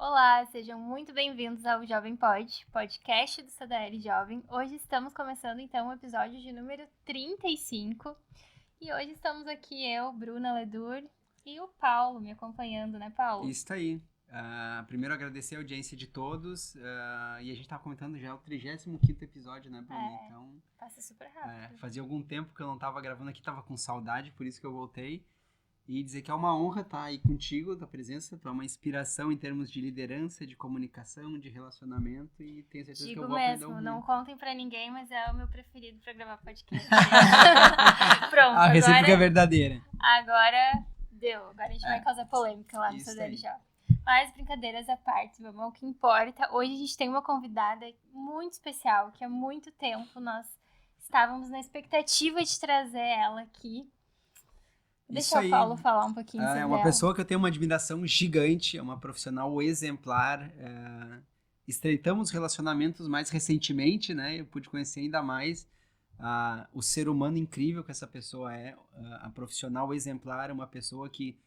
Olá, sejam muito bem-vindos ao Jovem Pod, podcast do CDL Jovem. Hoje estamos começando então o episódio de número 35 e hoje estamos aqui eu, Bruna Ledur e o Paulo me acompanhando, né, Paulo? Isso aí. Primeiro agradecer a audiência de todos e a gente tava comentando já o 35º episódio, né, Bruna? Então, passa super rápido. Fazia algum tempo que eu não tava gravando aqui, tava com saudade, por isso que eu voltei. E dizer que é uma honra estar aí contigo, tua presença, tu é uma inspiração em termos de liderança, de comunicação, de relacionamento e tenho certeza que eu vou aprender Digo mesmo, não contem pra ninguém, mas é o meu preferido pra gravar podcast. Pronto, a recíproca é verdadeira. Agora deu, agora a gente vai causar polêmica lá no CDL Jovem. Mas brincadeiras à parte, vamos ao que importa. Hoje a gente tem uma convidada muito especial, que há muito tempo nós estávamos na expectativa de trazer ela aqui. Deixa o Paulo falar um pouquinho sobre ela. É uma pessoa que eu tenho uma admiração gigante, é uma profissional exemplar. Estreitamos relacionamentos mais recentemente, né? Eu pude conhecer ainda mais o ser humano incrível que essa pessoa é. A profissional exemplar é uma pessoa que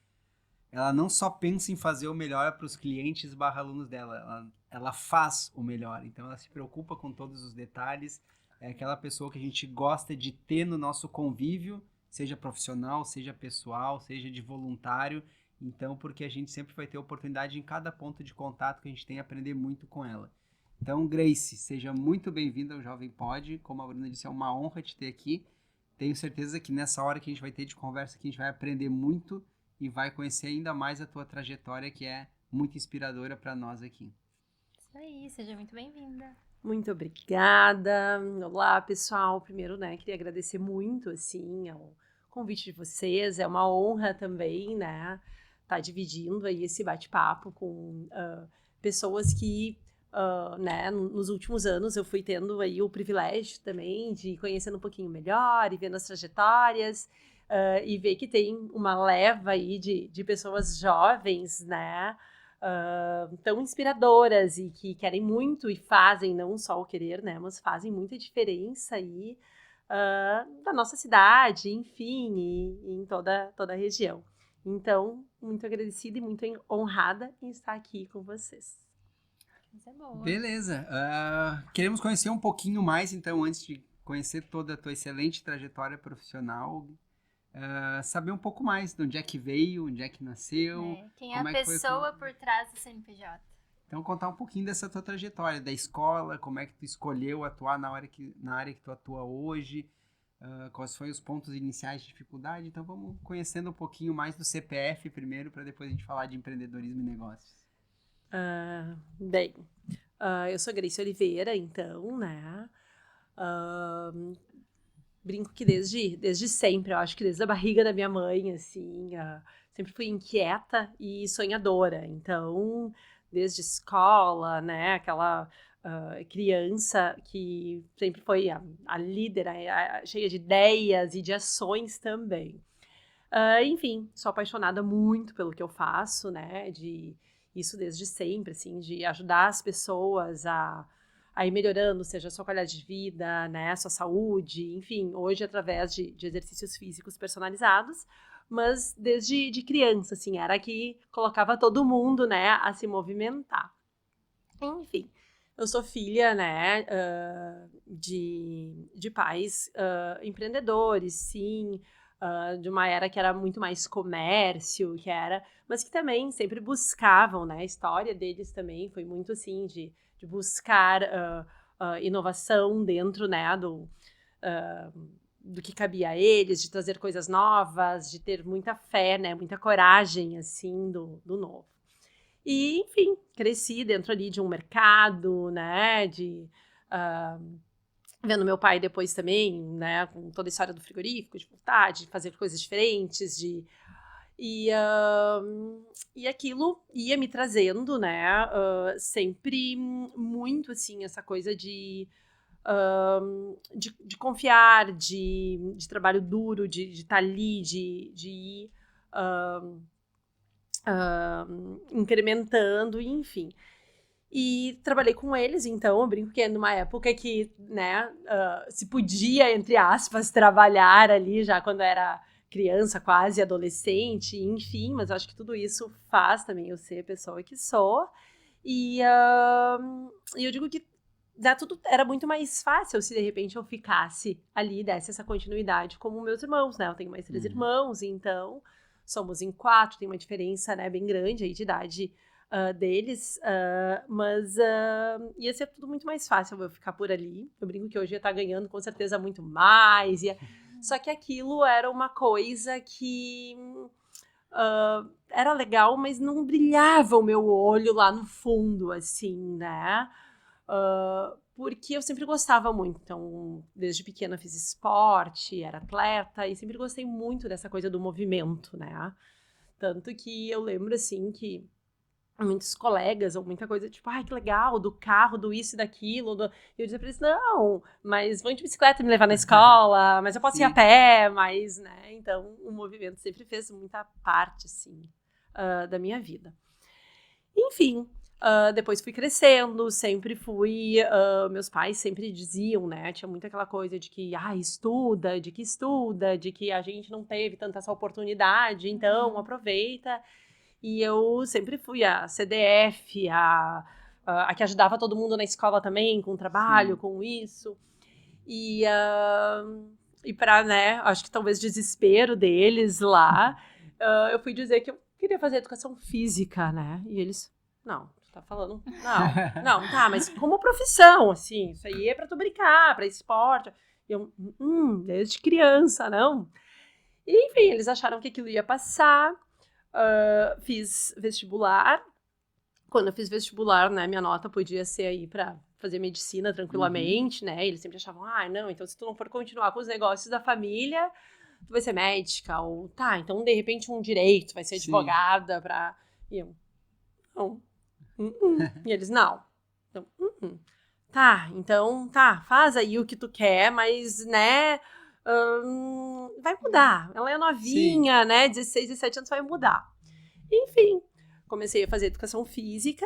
ela não só pensa em fazer o melhor para os clientes / alunos dela, ela faz o melhor. Então ela se preocupa com todos os detalhes. É aquela pessoa que a gente gosta de ter no nosso convívio, seja profissional, seja pessoal, seja de voluntário. Então, porque a gente sempre vai ter oportunidade em cada ponto de contato que a gente tem a aprender muito com ela. Então, Grace, seja muito bem-vinda ao Jovem Pod. Como a Bruna disse, é uma honra te ter aqui. Tenho certeza que nessa hora que a gente vai ter de conversa aqui, a gente vai aprender muito e vai conhecer ainda mais a tua trajetória, que é muito inspiradora para nós aqui. Isso aí, seja muito bem-vinda. Muito obrigada. Olá, pessoal. Primeiro, queria agradecer muito, assim, ao convite de vocês. É uma honra também, estar dividindo aí esse bate-papo com pessoas que, nos últimos anos eu fui tendo aí o privilégio também de conhecendo um pouquinho melhor e vendo as trajetórias e ver que tem uma leva aí de pessoas jovens, tão inspiradoras e que querem muito e fazem, não só o querer, mas fazem muita diferença aí da nossa cidade, enfim, e em toda a região. Então, muito agradecida e muito honrada em estar aqui com vocês. Isso é boa. Beleza. Queremos conhecer um pouquinho mais, então, antes de conhecer toda a tua excelente trajetória profissional, saber um pouco mais de onde é que veio, onde é que nasceu. Quem é a pessoa por trás do CNPJ. Então, contar um pouquinho dessa tua trajetória, da escola, como é que tu escolheu atuar na área que tu atua hoje, quais foram os pontos iniciais de dificuldade. Então, vamos conhecendo um pouquinho mais do CPF primeiro, para depois a gente falar de empreendedorismo e negócios. Eu sou Grace Oliveira, então, brinco que desde sempre, eu acho que desde a barriga da minha mãe, assim, sempre fui inquieta e sonhadora. Então, desde escola, aquela criança que sempre foi a líder, cheia de ideias e de ações também. Enfim, sou apaixonada muito pelo que eu faço, isso desde sempre, assim, de ajudar as pessoas a ir melhorando, seja a sua qualidade de vida, a sua saúde, enfim, hoje através de exercícios físicos personalizados, mas desde de criança, assim, era que colocava todo mundo, a se movimentar. Enfim, eu sou filha, de pais empreendedores, sim, de uma era que era muito mais comércio, mas que também sempre buscavam, a história deles também foi muito assim, de buscar inovação dentro, do que cabia a eles, de trazer coisas novas, de ter muita fé, muita coragem, assim, do novo. E, enfim, cresci dentro ali de um mercado, vendo meu pai depois também, com toda a história do frigorífico, de vontade de fazer coisas diferentes, e aquilo ia me trazendo, sempre muito, assim, essa coisa de confiar, de trabalho duro, de estar ali, de ir incrementando, enfim. E trabalhei com eles, então eu brinco que é numa época que, se podia, entre aspas, trabalhar ali já quando era criança, quase adolescente, enfim, mas eu acho que tudo isso faz também eu ser a pessoa que sou. E eu digo que tudo era muito mais fácil se de repente eu ficasse ali e desse essa continuidade como meus irmãos, né? Eu tenho mais 3 irmãos, então somos em 4, tem uma diferença, né, bem grande aí de idade deles, mas ia ser tudo muito mais fácil eu ficar por ali. Eu brinco que hoje ia estar ganhando com certeza muito mais, só que aquilo era uma coisa que era legal, mas não brilhava o meu olho lá no fundo, assim, né? Porque eu sempre gostava muito. Então, desde pequena fiz esporte, era atleta, e sempre gostei muito dessa coisa do movimento, né? Tanto que eu lembro, assim, que muitos colegas, ou muita coisa, tipo, ai, que legal, do carro, do isso e daquilo. E eu dizia pra eles, não, mas vão de bicicleta me levar na escola, mas eu posso ir a pé, mas, né? Então, o movimento sempre fez muita parte, assim, da minha vida. Enfim, depois fui crescendo, sempre fui... meus pais sempre diziam, né? Tinha muito aquela coisa de que, estuda, de que a gente não teve tanta essa oportunidade, então aproveita. E eu sempre fui a CDF, a que ajudava todo mundo na escola também, com o trabalho, com isso. E para, né, acho que talvez desespero deles lá, eu fui dizer que eu queria fazer educação física, né? E eles, não, tu tá falando, não, tá, mas como profissão, assim, isso aí é pra tu brincar, pra esporte. E eu, desde criança, não. E, enfim, eles acharam que aquilo ia passar. Fiz vestibular. Quando eu fiz vestibular, né, minha nota podia ser aí pra fazer medicina tranquilamente, né? Eles sempre achavam, não, então se tu não for continuar com os negócios da família, tu vai ser médica, ou tá, então de repente um direito, vai ser advogada pra... E eu, não. E eles, não. Então, tá, então, tá, faz aí o que tu quer, mas, né, vai mudar. Ela é novinha, né, 16, 17 anos, vai mudar. Enfim, comecei a fazer educação física.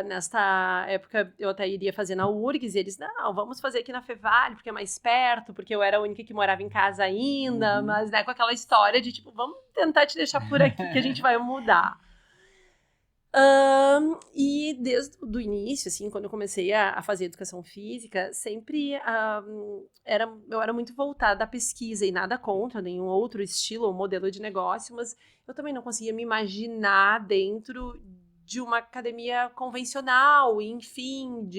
Nesta época, eu até iria fazer na URGS, e eles, não, vamos fazer aqui na Fevale, porque é mais perto, porque eu era a única que morava em casa ainda, mas, né, com aquela história de, tipo, vamos tentar te deixar por aqui, que a gente vai mudar. E desde o início, assim, quando eu comecei a fazer educação física, sempre eu era muito voltada à pesquisa, e nada contra nenhum outro estilo ou modelo de negócio, mas eu também não conseguia me imaginar dentro de uma academia convencional, enfim,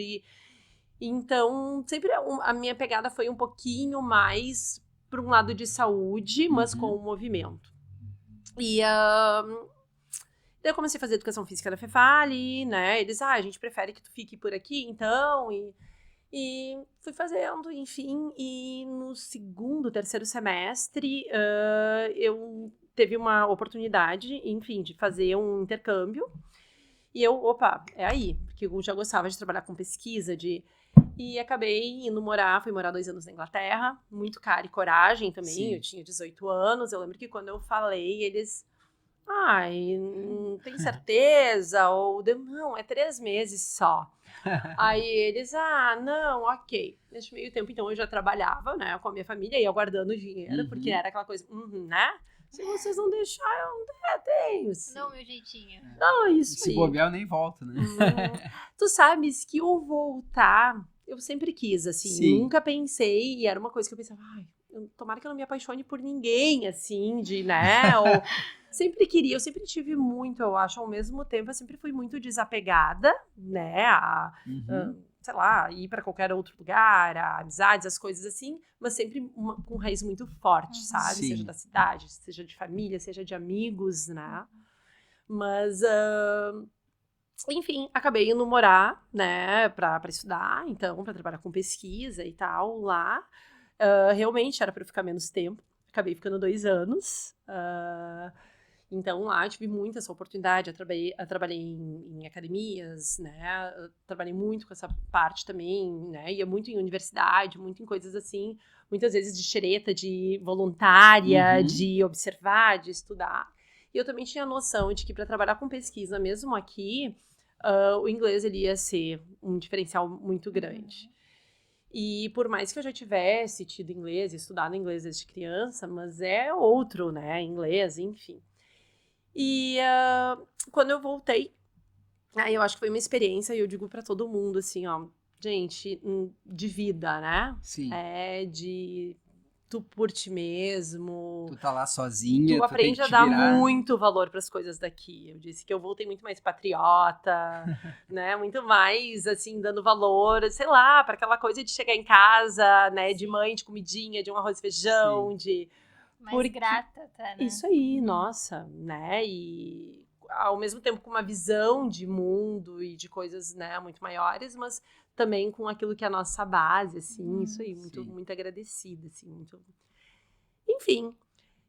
então sempre a minha pegada foi um pouquinho mais para um lado de saúde, mas com o movimento. E daí eu comecei a fazer educação física na Fevale, né? Eles, a gente prefere que tu fique por aqui, então, e fui fazendo, enfim, e no segundo, terceiro semestre, eu teve uma oportunidade, enfim, de fazer um intercâmbio, e eu, é aí, porque eu já gostava de trabalhar com pesquisa, e acabei fui morar 2 anos na Inglaterra, muito cara e coragem também, eu tinha 18 anos, eu lembro que quando eu falei, eles... não tem certeza? Ou não, é 3 meses só. Aí eles, não, ok. Nesse meio tempo, então, eu já trabalhava, né, com a minha família, ia guardando dinheiro, porque era aquela coisa, né? Se vocês não deixarem, eu não tenho. Não, meu jeitinho. Não, isso aí. Se bobear, eu nem volto, né? Tu sabes que eu voltar, eu sempre quis, assim, nunca pensei, e era uma coisa que eu pensava, tomara que eu não me apaixone por ninguém, assim, né, ou... Sempre queria, eu sempre tive muito, eu acho, ao mesmo tempo, eu sempre fui muito desapegada, né, sei lá, ir para qualquer outro lugar, amizades, as coisas assim, mas sempre com raiz muito forte, sabe? Seja da cidade, seja de família, seja de amigos, né? Mas, enfim, acabei indo morar, né, para estudar, então, para trabalhar com pesquisa e tal, lá. Realmente era para eu ficar menos tempo, acabei ficando 2 anos, então, lá, tive muito essa oportunidade. Eu trabalhei em academias, né? Eu trabalhei muito com essa parte também, né? Ia muito em universidade, muito em coisas assim, muitas vezes de xereta, de voluntária, de observar, de estudar. E eu também tinha noção de que para trabalhar com pesquisa, mesmo aqui, o inglês ele ia ser um diferencial muito grande. E por mais que eu já tivesse tido inglês, estudado inglês desde criança, mas é outro, né? Inglês, enfim. E quando eu voltei, Aí eu acho que foi uma experiência, e eu digo pra todo mundo, assim, ó, gente, de vida, né? Sim. De tu por ti mesmo. Tu tá lá sozinha, Tu tu tem aprende que a te dar virar. muito valor para as coisas daqui. Eu disse que eu voltei muito mais patriota, né? Muito mais, assim, dando valor, sei lá, para aquela coisa de chegar em casa, né? De mãe, de comidinha, de um arroz e feijão, Sim. de... Mais grata até, né? Isso aí, nossa, né? E ao mesmo tempo com uma visão de mundo e de coisas, né, muito maiores, mas também com aquilo que é a nossa base, assim, isso aí, muito, Sim. muito agradecida, assim, muito... Enfim,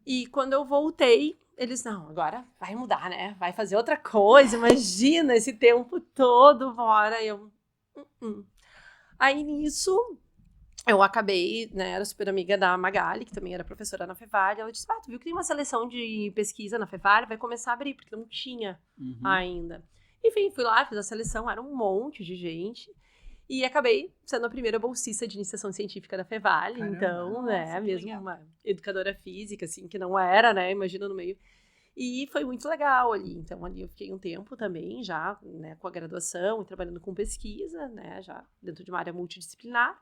e quando eu voltei, eles, não, agora vai mudar, né? Vai fazer outra coisa, imagina esse tempo todo fora. Eu, Aí nisso, eu acabei, né, era super amiga da Magali, que também era professora na Fevale. Ela disse, tu viu que tem uma seleção de pesquisa na Fevale? Vai começar a abrir, porque não tinha ainda. Enfim, fui lá, fiz a seleção, era um monte de gente. E acabei sendo a primeira bolsista de iniciação científica da Fevale. Caramba. Então, Nossa, né, que mesmo legal. uma educadora física, assim, que não era, né, imagina no meio. E foi muito legal ali. Então, ali eu fiquei um tempo também, já, né, com a graduação e trabalhando com pesquisa, né, já dentro de uma área multidisciplinar.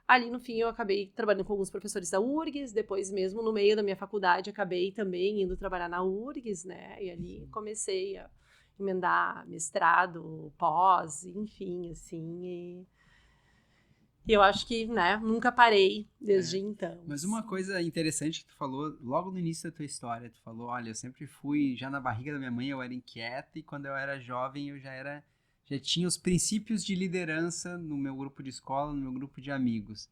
Ali, no fim, eu acabei trabalhando com alguns professores da URGS, depois mesmo no meio da minha faculdade, acabei também indo trabalhar na URGS, né, e ali comecei a emendar mestrado, pós, enfim, assim, e eu acho que, né, nunca parei desde então. Mas uma coisa interessante que tu falou logo no início da tua história, tu falou, olha, eu sempre fui, já na barriga da minha mãe eu era inquieta e quando eu era jovem eu já tinha os princípios de liderança no meu grupo de escola, no meu grupo de amigos.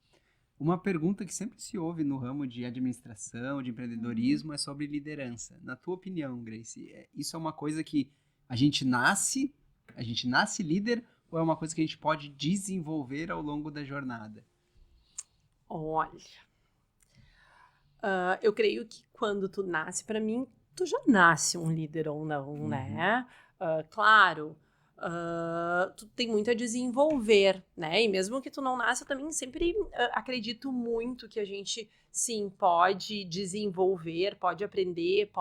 Uma pergunta que sempre se ouve no ramo de administração, de empreendedorismo, é sobre liderança. Na tua opinião, Grace, isso é uma coisa que a gente nasce líder ou é uma coisa que a gente pode desenvolver ao longo da jornada? Olha, eu creio que quando tu nasce, pra mim, tu já nasce um líder ou não, né? Claro, tu tem muito a desenvolver, né? E mesmo que tu não nasça, eu também sempre acredito muito que a gente, sim, pode desenvolver, pode aprender,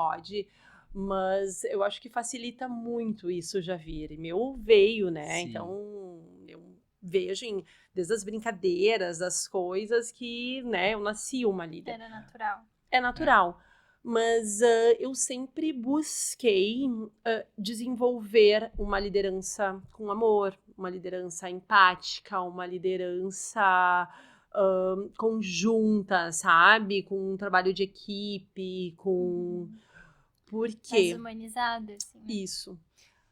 mas eu acho que facilita muito isso já vir. E meu veio, né? Sim. Então, eu vejo desde as brincadeiras, as coisas que, né, eu nasci uma líder. Era natural. É natural. Mas eu sempre busquei desenvolver uma liderança com amor, uma liderança empática, uma liderança conjunta, sabe? Com um trabalho de equipe, com... Por Mais quê? humanizada, assim, né? Isso.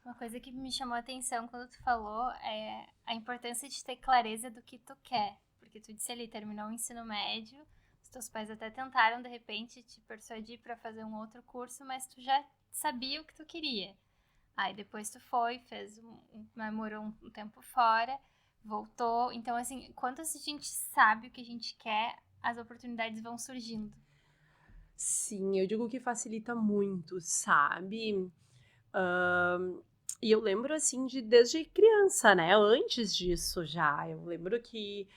Uma coisa que me chamou a atenção quando tu falou é a importância de ter clareza do que tu quer. Porque tu disse ali, terminou o ensino médio, os teus pais até tentaram, de repente, te persuadir para fazer um outro curso, mas tu já sabia o que tu queria. Aí depois tu foi, morou um tempo fora, voltou. Então, assim, quanto a gente sabe o que a gente quer, as oportunidades vão surgindo. Sim, eu digo que facilita muito, sabe? E eu lembro, assim, desde criança, né? Antes disso já. Eu lembro que,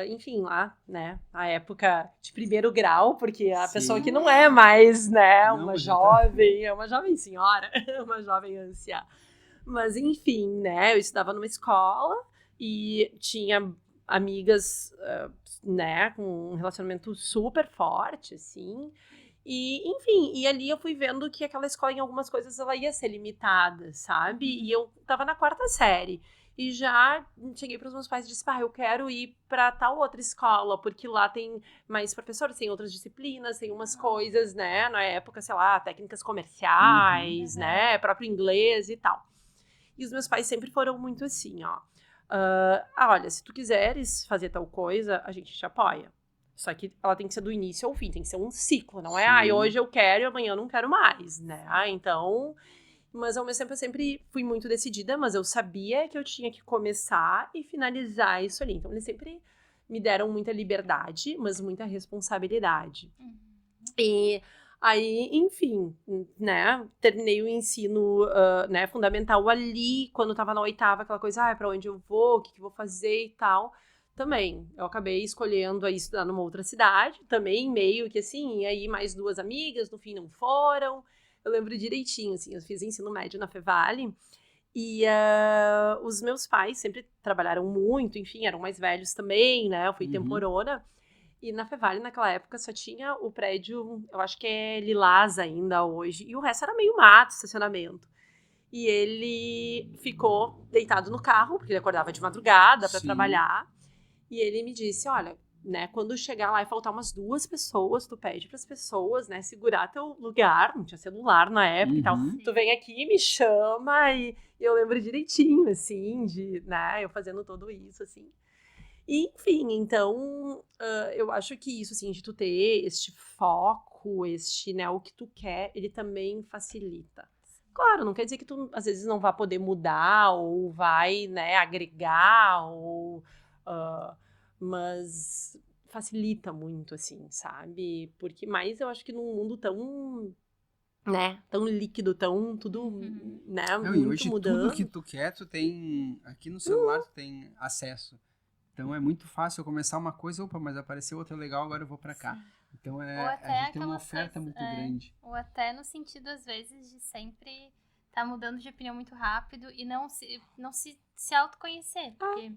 enfim, lá, né? Na época de primeiro grau, porque a Sim. pessoa que não é mais, né? Não, Uma mas jovem, é uma jovem senhora, uma jovem anciã. Mas, enfim, né? Eu estudava numa escola e tinha amigas, né? Com um relacionamento super forte, assim. E, enfim, e ali eu fui vendo que aquela escola, em algumas coisas, ela ia ser limitada, sabe? E eu tava na 4ª série. E já cheguei para os meus pais e disse, eu quero ir para tal outra escola, porque lá tem mais professores, tem outras disciplinas, tem umas coisas, né? Na época, sei lá, técnicas comerciais, né? Próprio inglês e tal. E os meus pais sempre foram muito assim, ó. Olha, se tu quiseres fazer tal coisa, a gente te apoia. Só que ela tem que ser do início ao fim, tem que ser um ciclo, não é? Sim. Hoje eu quero e amanhã eu não quero mais, né? Então, mas ao mesmo tempo eu sempre fui muito decidida, mas eu sabia que eu tinha que começar e finalizar isso ali. Então eles sempre me deram muita liberdade, mas muita responsabilidade. E aí, enfim, né? Terminei o ensino né, fundamental ali, quando eu tava na 8ª, aquela coisa, pra onde eu vou, o que eu vou fazer e tal. Também, eu acabei escolhendo aí estudar numa outra cidade, também meio que assim, e aí mais 2 amigas, no fim não foram. Eu lembro direitinho, assim, eu fiz ensino médio na Fevale, E os meus pais sempre trabalharam muito, enfim, eram mais velhos também, né? Eu fui temporona. E na Fevale, naquela época, só tinha o prédio, eu acho que é Lilás ainda hoje, e o resto era meio mato, estacionamento. E ele ficou deitado no carro, porque ele acordava de madrugada para trabalhar, e ele me disse, olha, né, quando chegar lá e faltar umas 2 pessoas, tu pede pras pessoas, né, segurar teu lugar, não tinha celular na época e tal, tu vem aqui, me chama, e eu lembro direitinho, assim, de, né, eu fazendo tudo isso, assim. E, enfim, então, eu acho que isso, assim, de tu ter este foco, né, o que tu quer, ele também facilita. Claro, não quer dizer que tu, às vezes, não vai poder mudar, ou vai, né, agregar, ou... mas facilita muito, assim, sabe? Porque mais eu acho que num mundo tão, né, tão líquido, tão tudo, né, Não, muito e hoje mudando. tudo que tu quer, tu tem, aqui no celular tu tem acesso. Então é muito fácil eu começar uma coisa, opa, mas apareceu outra legal, agora eu vou pra cá. Então a gente tem uma oferta muito grande. Ou até no sentido, às vezes, de sempre estar mudando de opinião muito rápido e não se autoconhecer. Porque,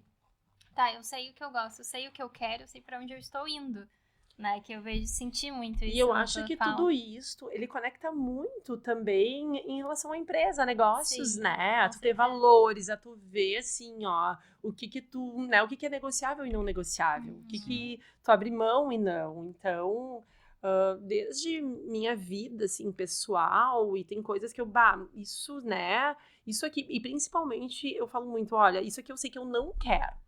eu sei o que eu gosto, eu sei o que eu quero, eu sei pra onde eu estou indo. Né, que eu vejo, sentir muito isso. E eu acho que tudo isso, ele conecta muito também em relação à empresa, a negócios, né? A tu ter valores, a tu ver, assim, ó, o que tu, né, o que é negociável e não negociável, o que tu abre mão e não. Então, desde minha vida, assim, pessoal, e tem coisas que eu, isso, né, isso aqui, e principalmente eu falo muito, olha, isso aqui eu sei que eu não quero.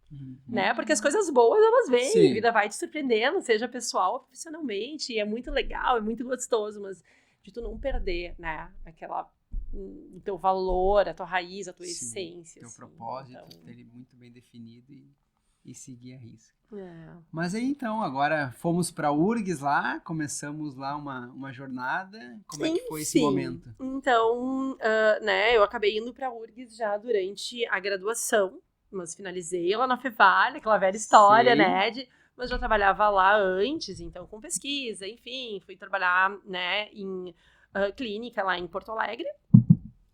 Né? Porque as coisas boas, elas vêm, a vida vai te surpreendendo, seja pessoal ou profissionalmente, e é muito legal, é muito gostoso, mas de tu não perder, né, o teu valor, a tua raiz, a tua essência. Teu assim, propósito, então... ter ele muito bem definido e seguir a risca. Mas aí então, agora fomos pra URGS lá, começamos lá uma jornada, como é que foi esse momento? Então, né, eu acabei indo pra URGS já durante a graduação, mas finalizei lá na Fevale, aquela velha história, né, mas já trabalhava lá antes, então com pesquisa, enfim, fui trabalhar, né, em clínica lá em Porto Alegre,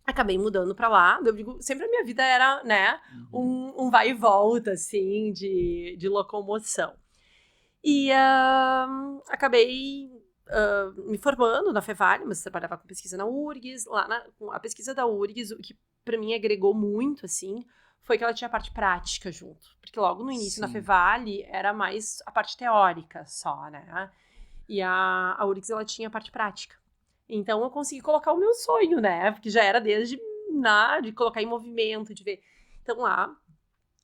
acabei mudando pra lá, eu digo, sempre a minha vida era, né, um vai e volta, assim, de locomoção. E acabei me formando na Fevale, mas trabalhava com pesquisa na URGS, a pesquisa da URGS, o que pra mim agregou muito, assim, foi que ela tinha a parte prática junto. Porque logo no início, na Fevale, era mais a parte teórica só, né? E a URGS, ela tinha a parte prática. Então, eu consegui colocar o meu sonho, né? Porque já era desde, de colocar em movimento, de ver. Então, lá,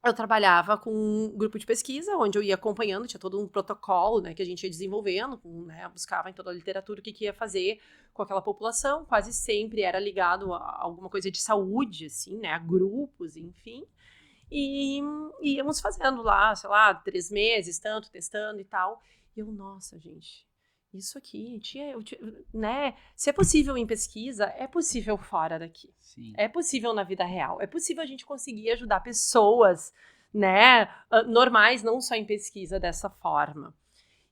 eu trabalhava com um grupo de pesquisa, onde eu ia acompanhando, tinha todo um protocolo, né, que a gente ia desenvolvendo, né, buscava em toda a literatura o que ia fazer com aquela população, quase sempre era ligado a alguma coisa de saúde, assim, né, a grupos, enfim, e íamos fazendo lá, sei lá, 3 meses, tanto, testando e tal, e eu, nossa, gente, isso aqui, né, se é possível em pesquisa, é possível fora daqui. É possível na vida real. É possível a gente conseguir ajudar pessoas, né, normais, não só em pesquisa, dessa forma.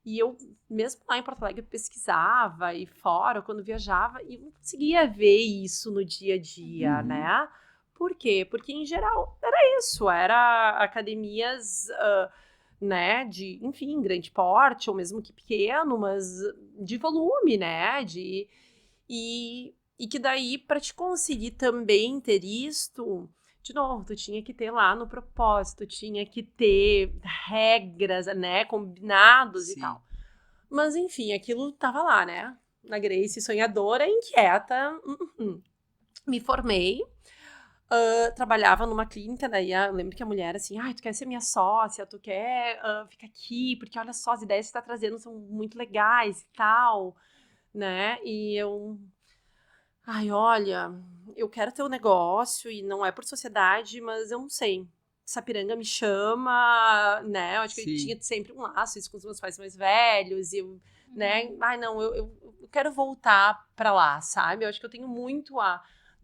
E eu, mesmo lá em Porto Alegre, pesquisava e fora, quando viajava, e não conseguia ver isso no dia a dia, né? Por quê? Porque, em geral, era isso. Era academias... né, de, enfim, grande porte, ou mesmo que pequeno, mas de volume, né, e que daí, para te conseguir também ter isto, de novo, tu tinha que ter lá no propósito, tinha que ter regras, né, combinados e tal. Mas, enfim, aquilo tava lá, né, na Grace, sonhadora, inquieta, me formei, trabalhava numa clínica, daí eu lembro que a mulher assim, tu quer ser minha sócia, tu quer ficar aqui, porque olha só, as ideias que você tá trazendo são muito legais e tal, né, e eu, olha, eu quero ter um negócio e não é por sociedade, mas eu não sei, Sapiranga me chama, né, eu acho que eu tinha sempre um laço isso com os meus pais mais velhos, e eu, né, não, eu quero voltar pra lá, sabe, eu acho que eu tenho muito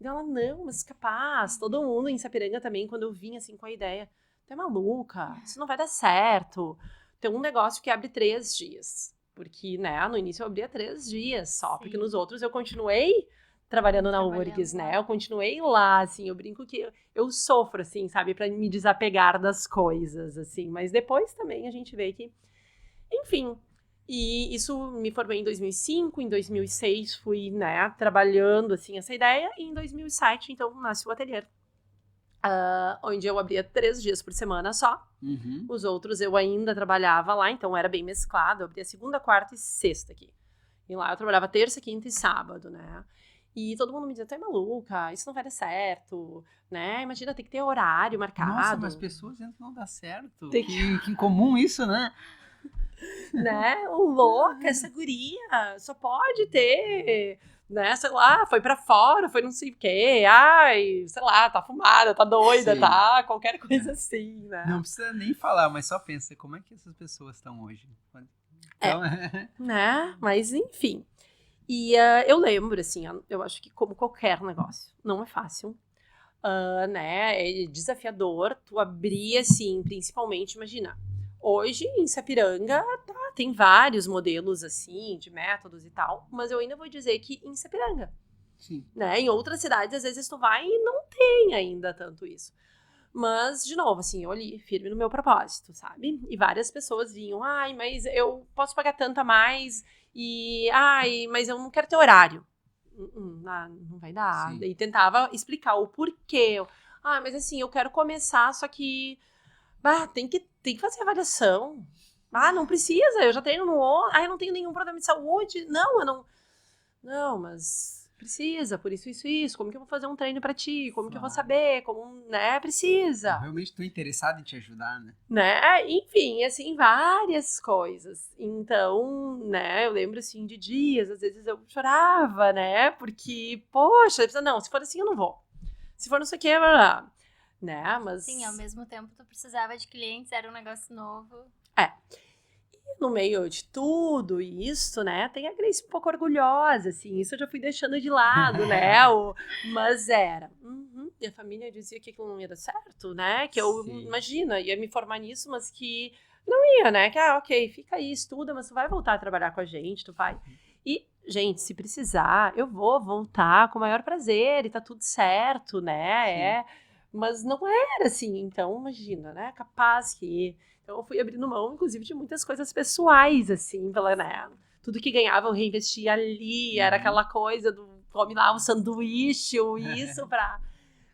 ela, não, mas capaz, todo mundo em Sapiranga também, quando eu vim assim com a ideia, tu é maluca, isso não vai dar certo. Tem um negócio que abre 3 dias, porque, né, no início eu abria 3 dias só, porque nos outros eu continuei trabalhando na Trabalhando URGS, lá. né? Eu continuei lá, assim, eu brinco que eu sofro, assim, sabe? Pra me desapegar das coisas, assim. Mas depois também a gente vê que... Enfim, e isso me formei em 2005, em 2006 fui, né, trabalhando, assim, essa ideia. E em 2007, então, nasce o ateliê. Onde eu abria 3 dias por semana só. Uhum. Os outros eu ainda trabalhava lá, então era bem mesclado. Eu abria segunda, quarta e sexta aqui. E lá eu trabalhava terça, quinta e sábado, né? E todo mundo me dizia, tu é maluca, isso não vai dar certo, né? Imagina, tem que ter horário marcado. Nossa, mas pessoas dizendo que não dá certo. Tem Que incomum isso, né? Né? Louca, essa guria, só pode ter, né? Sei lá, foi pra fora, foi não sei o quê. Ai, sei lá, tá fumada, tá doida, Sim. tá? Qualquer coisa assim, né? Não precisa nem falar, mas só pensa, como é que essas pessoas estão hoje? Então, Né? Mas enfim. E eu lembro, assim, eu acho que como qualquer negócio, não é fácil, né? É desafiador tu abrir, assim, principalmente, imagina, hoje em Sapiranga, tá, tem vários modelos, assim, de métodos e tal, mas eu ainda vou dizer que em Sapiranga, sim. né? Em outras cidades, às vezes tu vai e não tem ainda tanto isso. Mas, de novo, assim, eu ali, firme no meu propósito, sabe? E várias pessoas vinham, ai, mas eu posso pagar tanto a mais, e, ai, mas eu não quero ter horário. Não vai dar. Sim. E tentava explicar o porquê. Ah, mas assim, eu quero começar, só que, tem que fazer avaliação. Não precisa, eu já treino no eu não tenho nenhum problema de saúde. Não, eu não... Não, mas... Precisa, por isso. Como que eu vou fazer um treino pra ti? Como que eu vou saber? Como, né? Precisa. Eu realmente estou interessado em te ajudar, né? Né? Enfim, assim, várias coisas. Então, né, eu lembro, assim, de dias, às vezes eu chorava, né? Porque, poxa, não, se for assim eu não vou. Se for não sei o que, né? Mas... Sim, ao mesmo tempo tu precisava de clientes, era um negócio novo. no meio de tudo isso, né, tem a Grace um pouco orgulhosa, assim, isso eu já fui deixando de lado, né, mas era. E a família dizia que aquilo não ia dar certo, né, que eu, Sim. imagina, ia me formar nisso, mas que não ia, né, que, ok, fica aí, estuda, mas tu vai voltar a trabalhar com a gente, tu vai. E, gente, se precisar, eu vou voltar com o maior prazer, e tá tudo certo, né, mas não era assim, então, imagina, né, capaz que... Então, eu fui abrindo mão, inclusive, de muitas coisas pessoais, assim, pela, né? Tudo que ganhava eu reinvestia ali, era aquela coisa do come lá um sanduíche ou isso pra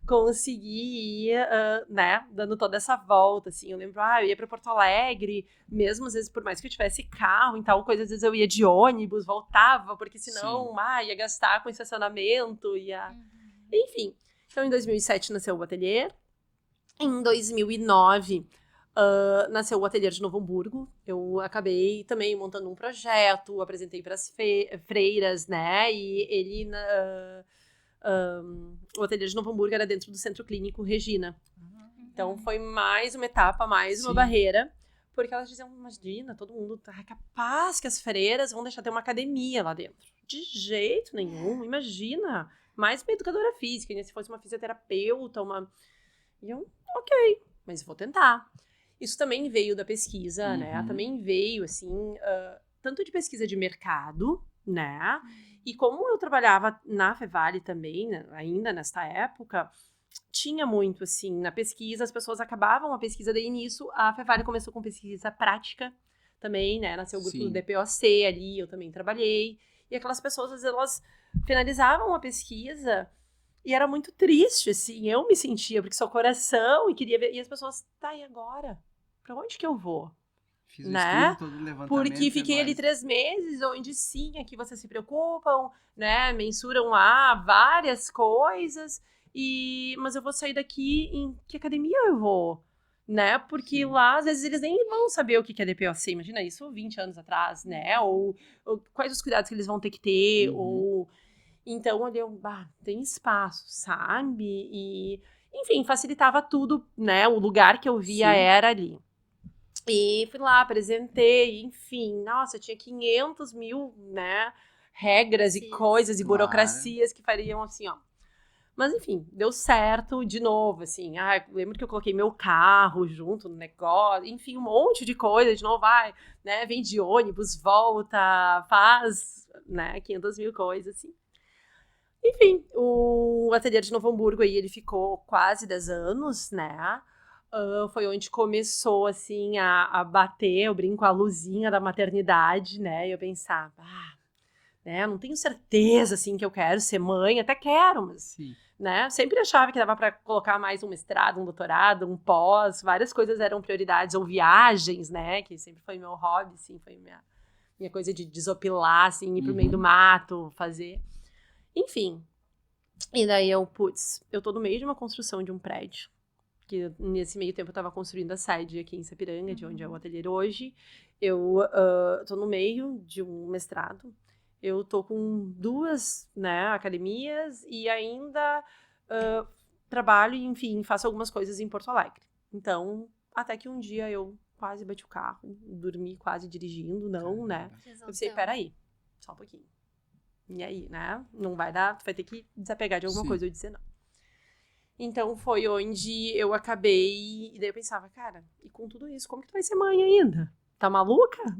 conseguir ir, né, dando toda essa volta, assim. Eu lembro, eu ia pra Porto Alegre, mesmo às vezes, por mais que eu tivesse carro e tal, coisa, às vezes eu ia de ônibus, voltava, porque senão, ia gastar com estacionamento, Enfim, então em 2007 nasceu o ateliê, em 2009... nasceu o Ateliê de Novo Hamburgo. Eu acabei também montando um projeto, apresentei para as freiras, né? E ele, o Ateliê de Novo Hamburgo era dentro do Centro Clínico Regina. Então foi mais uma etapa, mais uma barreira, porque elas diziam, imagina, todo mundo tá capaz que as freiras vão deixar ter uma academia lá dentro. De jeito nenhum, imagina. Mais uma educadora física, né? Se fosse uma fisioterapeuta, E eu, ok, mas vou tentar. Isso também veio da pesquisa, né? Também veio, assim, tanto de pesquisa de mercado, né? E como eu trabalhava na Fevale também, né, ainda nesta época, tinha muito, assim, na pesquisa, as pessoas acabavam a pesquisa, daí nisso, a Fevale começou com pesquisa prática também, né? Nasceu o grupo do DPOC ali, eu também trabalhei. E aquelas pessoas, às vezes, elas finalizavam a pesquisa... E era muito triste, assim, eu me sentia, porque sou coração e queria ver. E as pessoas, e agora? Pra onde que eu vou? Fiz o estudo, todo o levantamento. Porque fiquei ali 3 meses, onde sim, aqui vocês se preocupam, né? Mensuram lá várias coisas. Mas eu vou sair daqui, em que academia eu vou? Né? Porque lá, às vezes, eles nem vão saber o que é DPOC. Imagina isso 20 anos atrás, né? Ou quais os cuidados que eles vão ter que ter, ou... Então, ali eu, tem espaço, sabe? E, enfim, facilitava tudo, né? O lugar que eu via era ali. E fui lá, apresentei, enfim. Nossa, tinha 500 mil, né? Regras e coisas e burocracias que fariam assim, ó. Mas, enfim, deu certo de novo, assim. Lembro que eu coloquei meu carro junto no negócio. Enfim, um monte de coisa. De novo, né? Vem de ônibus, volta, faz, né? 500 mil coisas, assim. Enfim, o ateliê de Novo Hamburgo aí, ele ficou quase 10 anos, né? Foi onde começou, assim, a bater, eu brinco, a luzinha da maternidade, né? E eu pensava, né, não tenho certeza, assim, que eu quero ser mãe, até quero, mas, Sim. né? Sempre achava que dava para colocar mais um mestrado, um doutorado, um pós, várias coisas eram prioridades, ou viagens, né? Que sempre foi meu hobby, assim, foi minha coisa de desopilar, assim, ir pro meio do mato, fazer... Enfim, e daí eu tô no meio de uma construção de um prédio, que nesse meio tempo eu tava construindo a sede aqui em Sapiranga, de onde é o ateliê hoje. Eu tô no meio de um mestrado, eu tô com 2, né, academias e ainda trabalho e, enfim, faço algumas coisas em Porto Alegre. Então, até que um dia eu quase bati o carro, dormi quase dirigindo, né? Eu pensei, peraí, só um pouquinho. E aí, né? Não vai dar, tu vai ter que desapegar de alguma coisa ou dizer não. Então foi onde eu acabei, e daí eu pensava, cara, e com tudo isso, como que tu vai ser mãe ainda? Tá maluca?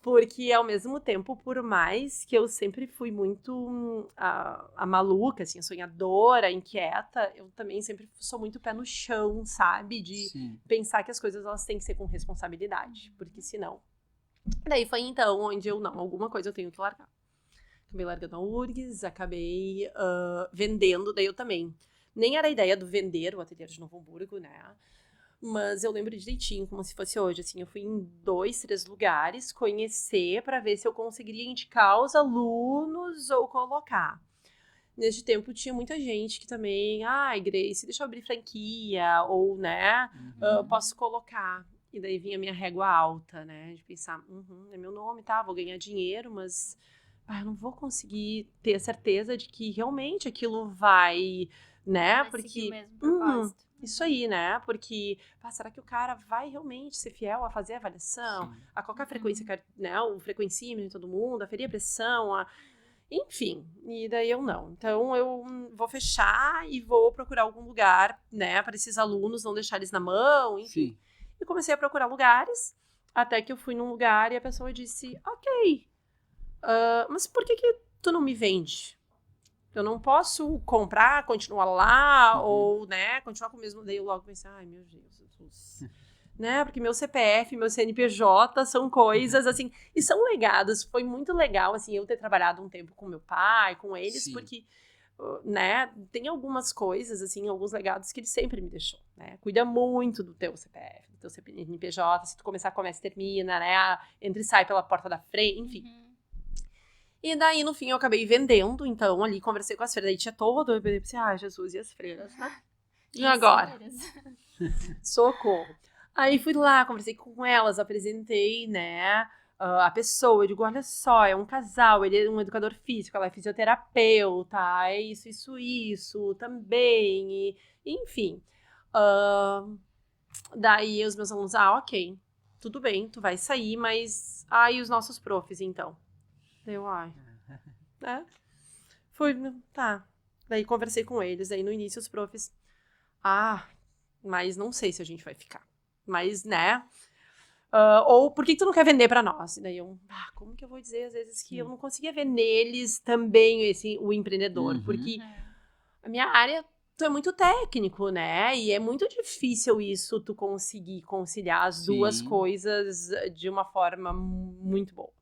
Porque ao mesmo tempo, por mais que eu sempre fui muito a maluca, assim, a sonhadora, a inquieta, eu também sempre sou muito pé no chão, sabe? De pensar que as coisas elas têm que ser com responsabilidade, porque senão... Daí foi então onde alguma coisa eu tenho que largar. Acabei largando a URGS, acabei vendendo, daí eu também. Nem era a ideia do vender o ateliê de Novo Hamburgo, né? Mas eu lembro direitinho, como se fosse hoje, assim, eu fui em 2, 3 lugares conhecer para ver se eu conseguiria indicar os alunos ou colocar. Neste tempo tinha muita gente que também, Grace, deixa eu abrir franquia, ou, né, posso colocar. E daí vinha a minha régua alta, né, de pensar, é meu nome, tá, vou ganhar dinheiro, mas... eu não vou conseguir ter a certeza de que realmente aquilo vai, né? Vai porque seguir o mesmo propósito. Isso aí, né? Porque será que o cara vai realmente ser fiel a fazer a avaliação, a colocar a frequência, né? O frequencímetro em todo mundo, aferir a pressão, enfim. E daí eu não. Então eu vou fechar e vou procurar algum lugar, né? Para esses alunos não deixar eles na mão, enfim. Sim. E comecei a procurar lugares, até que eu fui num lugar e a pessoa disse, ok. Mas por que tu não me vende? Eu não posso comprar, continuar lá, ou, né, continuar com o mesmo... Daí eu logo pensei, meu Deus, né, porque meu CPF, meu CNPJ são coisas, assim, e são legados. Foi muito legal, assim, eu ter trabalhado um tempo com meu pai, com eles, porque, né, tem algumas coisas, assim, alguns legados que ele sempre me deixou, né, cuida muito do teu CPF, do teu CNPJ, se tu começa, termina, né, entra e sai pela porta da frente, enfim. E daí, no fim, eu acabei vendendo. Então, ali, conversei com as freiras. Daí tinha todo... Eu pensei, Jesus, e as freiras, né? E agora? Socorro. Aí, fui lá, conversei com elas, apresentei, né? A pessoa. Eu digo, olha só, é um casal. Ele é um educador físico, ela é fisioterapeuta. É isso também. Enfim. Daí, os meus alunos, ok. Tudo bem, tu vai sair, mas... e os nossos profs, então? Eu, Fui, tá. Daí conversei com eles, aí no início os profs, mas não sei se a gente vai ficar. Mas, né? Ou por que tu não quer vender pra nós? E daí eu, como que eu vou dizer às vezes que eu não conseguia ver neles também o empreendedor? Porque a minha área, tu é muito técnico, né? E é muito difícil isso, tu conseguir conciliar as duas coisas de uma forma muito boa.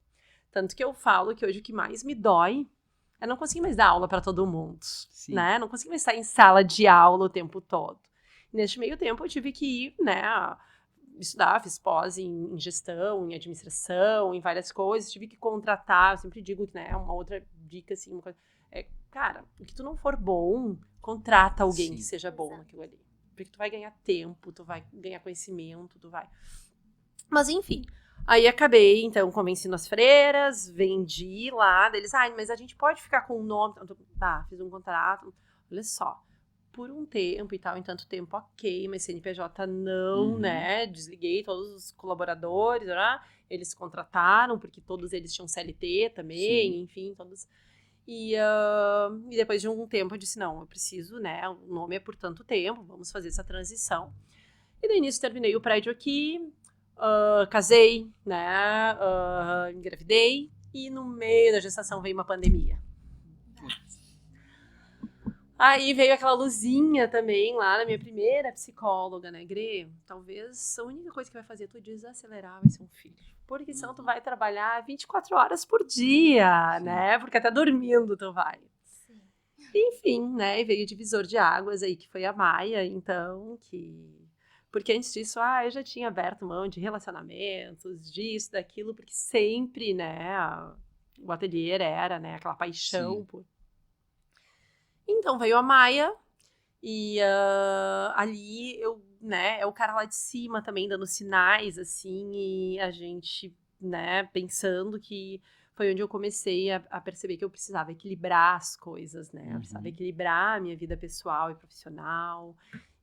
Tanto que eu falo que hoje o que mais me dói é não conseguir mais dar aula para todo mundo, né? Não conseguir mais estar em sala de aula o tempo todo. Neste meio tempo eu tive que ir, né, estudar, fiz pós em gestão, em administração, em várias coisas, tive que contratar, eu sempre digo que, né, uma outra dica, assim, uma coisa, cara, que tu não for bom, contrata alguém que seja bom naquilo ali. Porque tu vai ganhar tempo, tu vai ganhar conhecimento, tu vai... Mas, enfim... Aí acabei, então, convencendo as freiras, vendi lá, deles, mas a gente pode ficar com o nome, tá, fiz um contrato, olha só, por um tempo e tal, em tanto tempo, ok, mas CNPJ não, né, desliguei todos os colaboradores, né? Eles contrataram, porque todos eles tinham CLT também, enfim, todos... E depois de um tempo eu disse, não, eu preciso, né, o nome é por tanto tempo, vamos fazer essa transição. E no início terminei o prédio aqui, casei, né, engravidei, e no meio da gestação veio uma pandemia. Aí veio aquela luzinha também lá na minha primeira psicóloga, né, Gre? Talvez a única coisa que vai fazer tu desacelerar vai ser um filho. Porque senão tu vai trabalhar 24 horas por dia, né? Porque até dormindo tu vai. Sim. Enfim, né? E veio o divisor de águas aí, que foi a Maia, então, que... Porque antes disso, eu já tinha aberto mão de relacionamentos, disso, daquilo, porque sempre, né, o ateliê era, né, aquela paixão por... Então veio a Maia e ali eu, né, é o cara lá de cima também dando sinais, assim, e a gente, né, pensando que foi onde eu comecei a perceber que eu precisava equilibrar as coisas, né, eu precisava equilibrar a minha vida pessoal e profissional.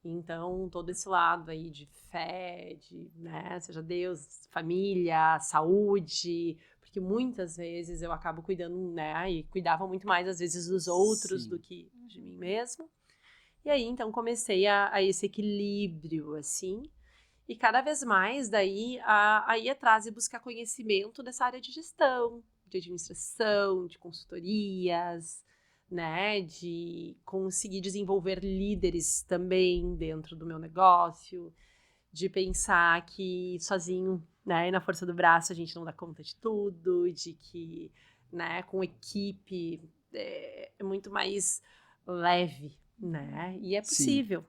Então, todo esse lado aí de fé, de, né, seja Deus, família, saúde, porque muitas vezes eu acabo cuidando, né, e cuidava muito mais às vezes dos outros do que de mim mesma. E aí, então, comecei a esse equilíbrio, assim, e cada vez mais daí a ir atrás e buscar conhecimento dessa área de gestão, de administração, de consultorias, né, de conseguir desenvolver líderes também dentro do meu negócio, de pensar que sozinho, né, e na força do braço a gente não dá conta de tudo, de que, né, com equipe é muito mais leve, né, e é possível.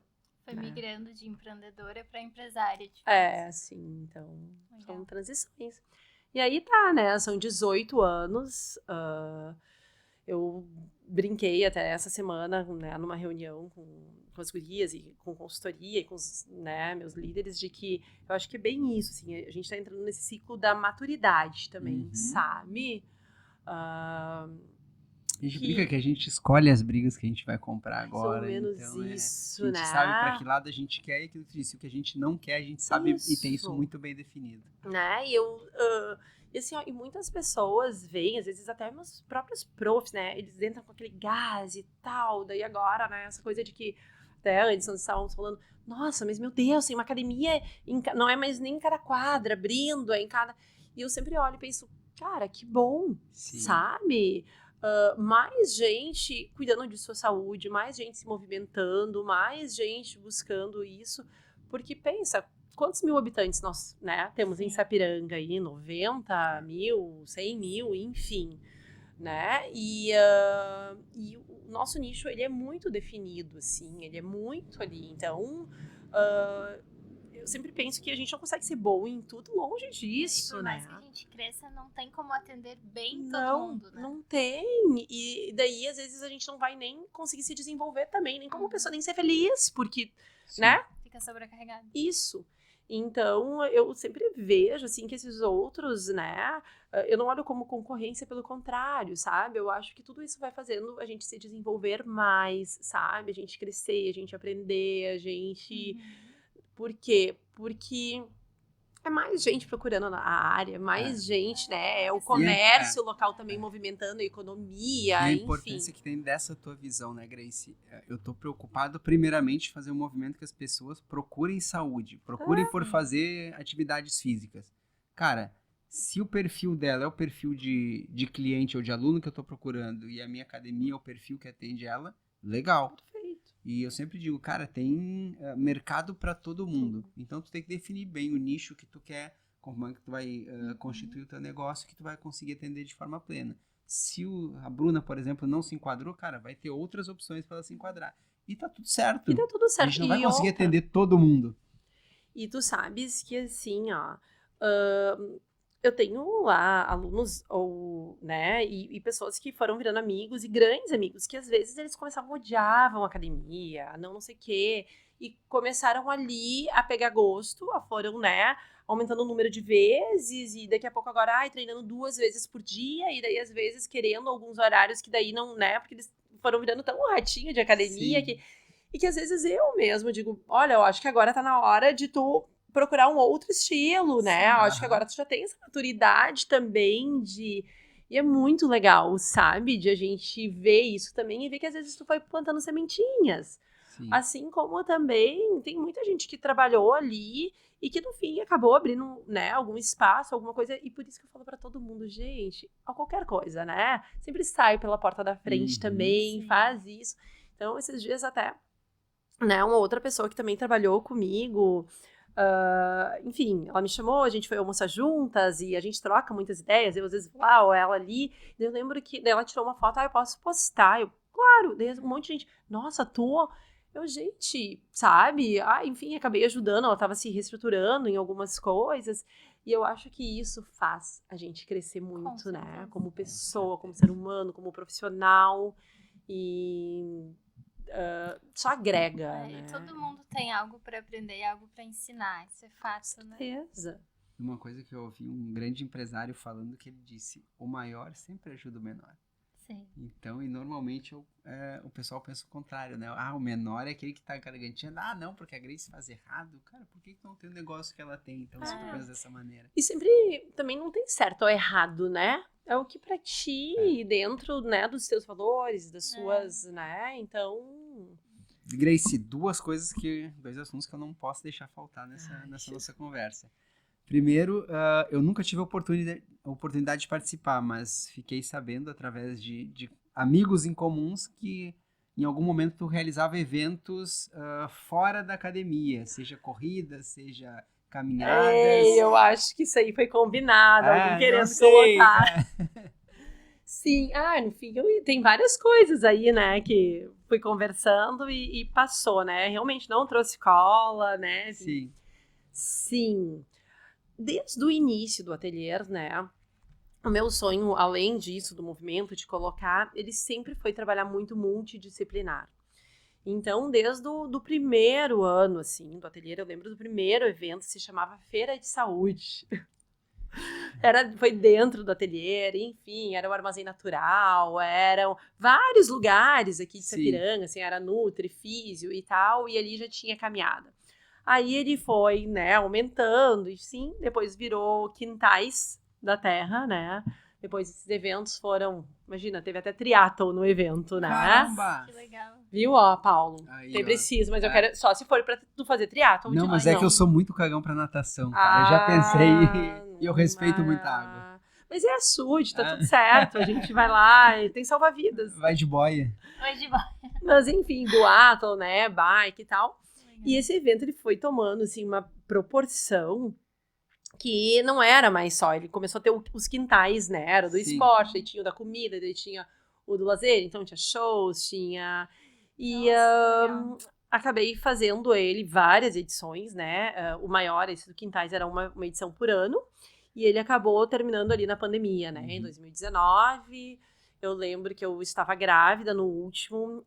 Foi migrando de empreendedora para empresária. Tipo Sim, então são transições. E aí tá, né, são 18 anos, eu brinquei até essa semana, né, numa reunião com as gurias e com consultoria e com os, né, meus líderes, de que eu acho que é bem isso, assim, a gente tá entrando nesse ciclo da maturidade também, sabe? A gente brinca que a gente escolhe as brigas que a gente vai comprar agora. Mais ou menos então, isso, a gente né? sabe pra que lado a gente quer e aquilo que tu disse, o que a gente não quer, a gente sabe e tem isso muito bem definido. Né? E e assim, e muitas pessoas veem, às vezes até meus próprios profs, né? Eles entram com aquele gás e tal, daí agora, né? Essa coisa de que até antes nós estávamos falando, nossa, mas meu Deus, tem uma academia, não é mais nem em cada quadra, abrindo, é em cada... E eu sempre olho e penso, cara, que bom, sabe? Mais gente cuidando de sua saúde, mais gente se movimentando, mais gente buscando isso, porque pensa, quantos mil habitantes nós, né, temos em Sapiranga aí? 90 mil, 100 mil, enfim, né? E o nosso nicho, ele é muito definido, assim, ele é muito ali. Então, eu sempre penso que a gente não consegue ser bom em tudo, longe disso, por né? mais que a gente cresça, não tem como atender bem todo mundo, né? Não tem. E daí, às vezes, a gente não vai nem conseguir se desenvolver também, nem como pessoa, nem ser feliz, porque, né? Fica sobrecarregado. Isso. Então, eu sempre vejo, assim, que esses outros, né, eu não olho como concorrência, pelo contrário, sabe? Eu acho que tudo isso vai fazendo a gente se desenvolver mais, sabe? A gente crescer, a gente aprender, a gente... Por quê? Porque é mais gente procurando na área, mais gente, né? É o comércio local também movimentando a economia, e a enfim. importância que tem dessa tua visão, né, Grace? Eu tô preocupado, primeiramente, em fazer um movimento que as pessoas procurem saúde, procurem por fazer atividades físicas. Cara, se o perfil dela é o perfil de cliente ou de aluno que eu tô procurando e a minha academia é o perfil que atende ela, legal. Perfeito. E eu sempre digo, cara, tem mercado para todo mundo. Então, tu tem que definir bem o nicho que tu quer, como é que tu vai constituir o teu negócio, que tu vai conseguir atender de forma plena. Se a Bruna, por exemplo, não se enquadrou, cara, vai ter outras opções para ela se enquadrar. E tá tudo certo. A gente não vai conseguir atender todo mundo. E tu sabes que, assim, ó... eu tenho lá alunos, ou, né, e pessoas que foram virando amigos, e grandes amigos, que às vezes eles começavam, odiavam a academia, não sei o quê, e começaram ali a pegar gosto, foram, né, aumentando o número de vezes, e daqui a pouco agora, treinando 2 vezes por dia, e daí às vezes querendo alguns horários que daí não, né, porque eles foram virando tão um ratinho de academia, e que às vezes eu mesmo digo, olha, eu acho que agora tá na hora de tu procurar um outro estilo, né? Eu acho que agora tu já tem essa maturidade também de... E é muito legal, sabe? De a gente ver isso também e ver que às vezes tu foi plantando sementinhas. Assim como também tem muita gente que trabalhou ali e que no fim acabou abrindo, né, algum espaço, alguma coisa. E por isso que eu falo pra todo mundo, gente, a qualquer coisa, né? Sempre sai pela porta da frente também, faz isso. Então, esses dias até, né, uma outra pessoa que também trabalhou comigo, enfim, ela me chamou, a gente foi almoçar juntas e a gente troca muitas ideias, eu às vezes vou lá, ou ela ali, eu lembro que daí ela tirou uma foto, eu posso postar, claro, daí um monte de gente, nossa, gente, sabe, enfim, acabei ajudando, ela tava se reestruturando em algumas coisas, e eu acho que isso faz a gente crescer muito, né, como pessoa, como ser humano, como profissional, e só agrega, né? Todo mundo tem algo para aprender e algo para ensinar, isso é fato, né? Certeza. Uma coisa que eu ouvi um grande empresário falando, que ele disse, o maior sempre ajuda o menor. Sim. Então, e normalmente o pessoal pensa o contrário, né? O menor é aquele que tá garantindo, não, porque a Grace faz errado. Cara, por que não tem o negócio que ela tem? Então, se tu pensa dessa maneira. E sempre, também não tem certo ou errado, né? É o que pra ti, dentro, né, dos seus valores, das suas, né? Então... Grace, dois assuntos que eu não posso deixar faltar nessa nossa conversa. Primeiro, eu nunca tive a oportunidade de participar, mas fiquei sabendo através de amigos em comuns que em algum momento tu realizava eventos fora da academia, seja corridas, seja caminhadas. Eu acho que isso aí foi combinado, alguém querendo colocar. Sim, no fim, tem várias coisas aí, né, que fui conversando e passou, né, realmente não trouxe cola, né. Sim. Desde o início do ateliê, né, o meu sonho, além disso, do movimento, de colocar, ele sempre foi trabalhar muito multidisciplinar. Então, desde o primeiro ano, assim, do ateliê, eu lembro do primeiro evento, se chamava Feira de Saúde. Foi dentro do ateliê, enfim, era o Armazém Natural, eram vários lugares aqui de Sapiranga, assim, era Nutri, Físio e tal, e ali já tinha caminhada. Aí ele foi, né, aumentando, e sim, depois virou Quintais da Terra, né? Depois esses eventos foram, imagina, teve até triatlon no evento, né? Caramba! Que legal. Viu, Paulo? Tem preciso, mas eu quero, só se for pra tu fazer triatlon. Não, mas que eu sou muito cagão pra natação, cara. Eu já pensei e eu respeito muita água. Mas é açude, tá tudo certo, a gente vai lá e tem salva-vidas. Vai de boia. Mas enfim, duatlon, né, bike e tal. E esse evento, ele foi tomando, assim, uma proporção que não era mais só, ele começou a ter os quintais, né, era do esporte, aí tinha o da comida, aí tinha o do lazer, então tinha shows, tinha... E acabei fazendo ele várias edições, né, o maior, esse do quintais, era uma edição por ano, e ele acabou terminando ali na pandemia, né, em 2019... Eu lembro que eu estava grávida no último,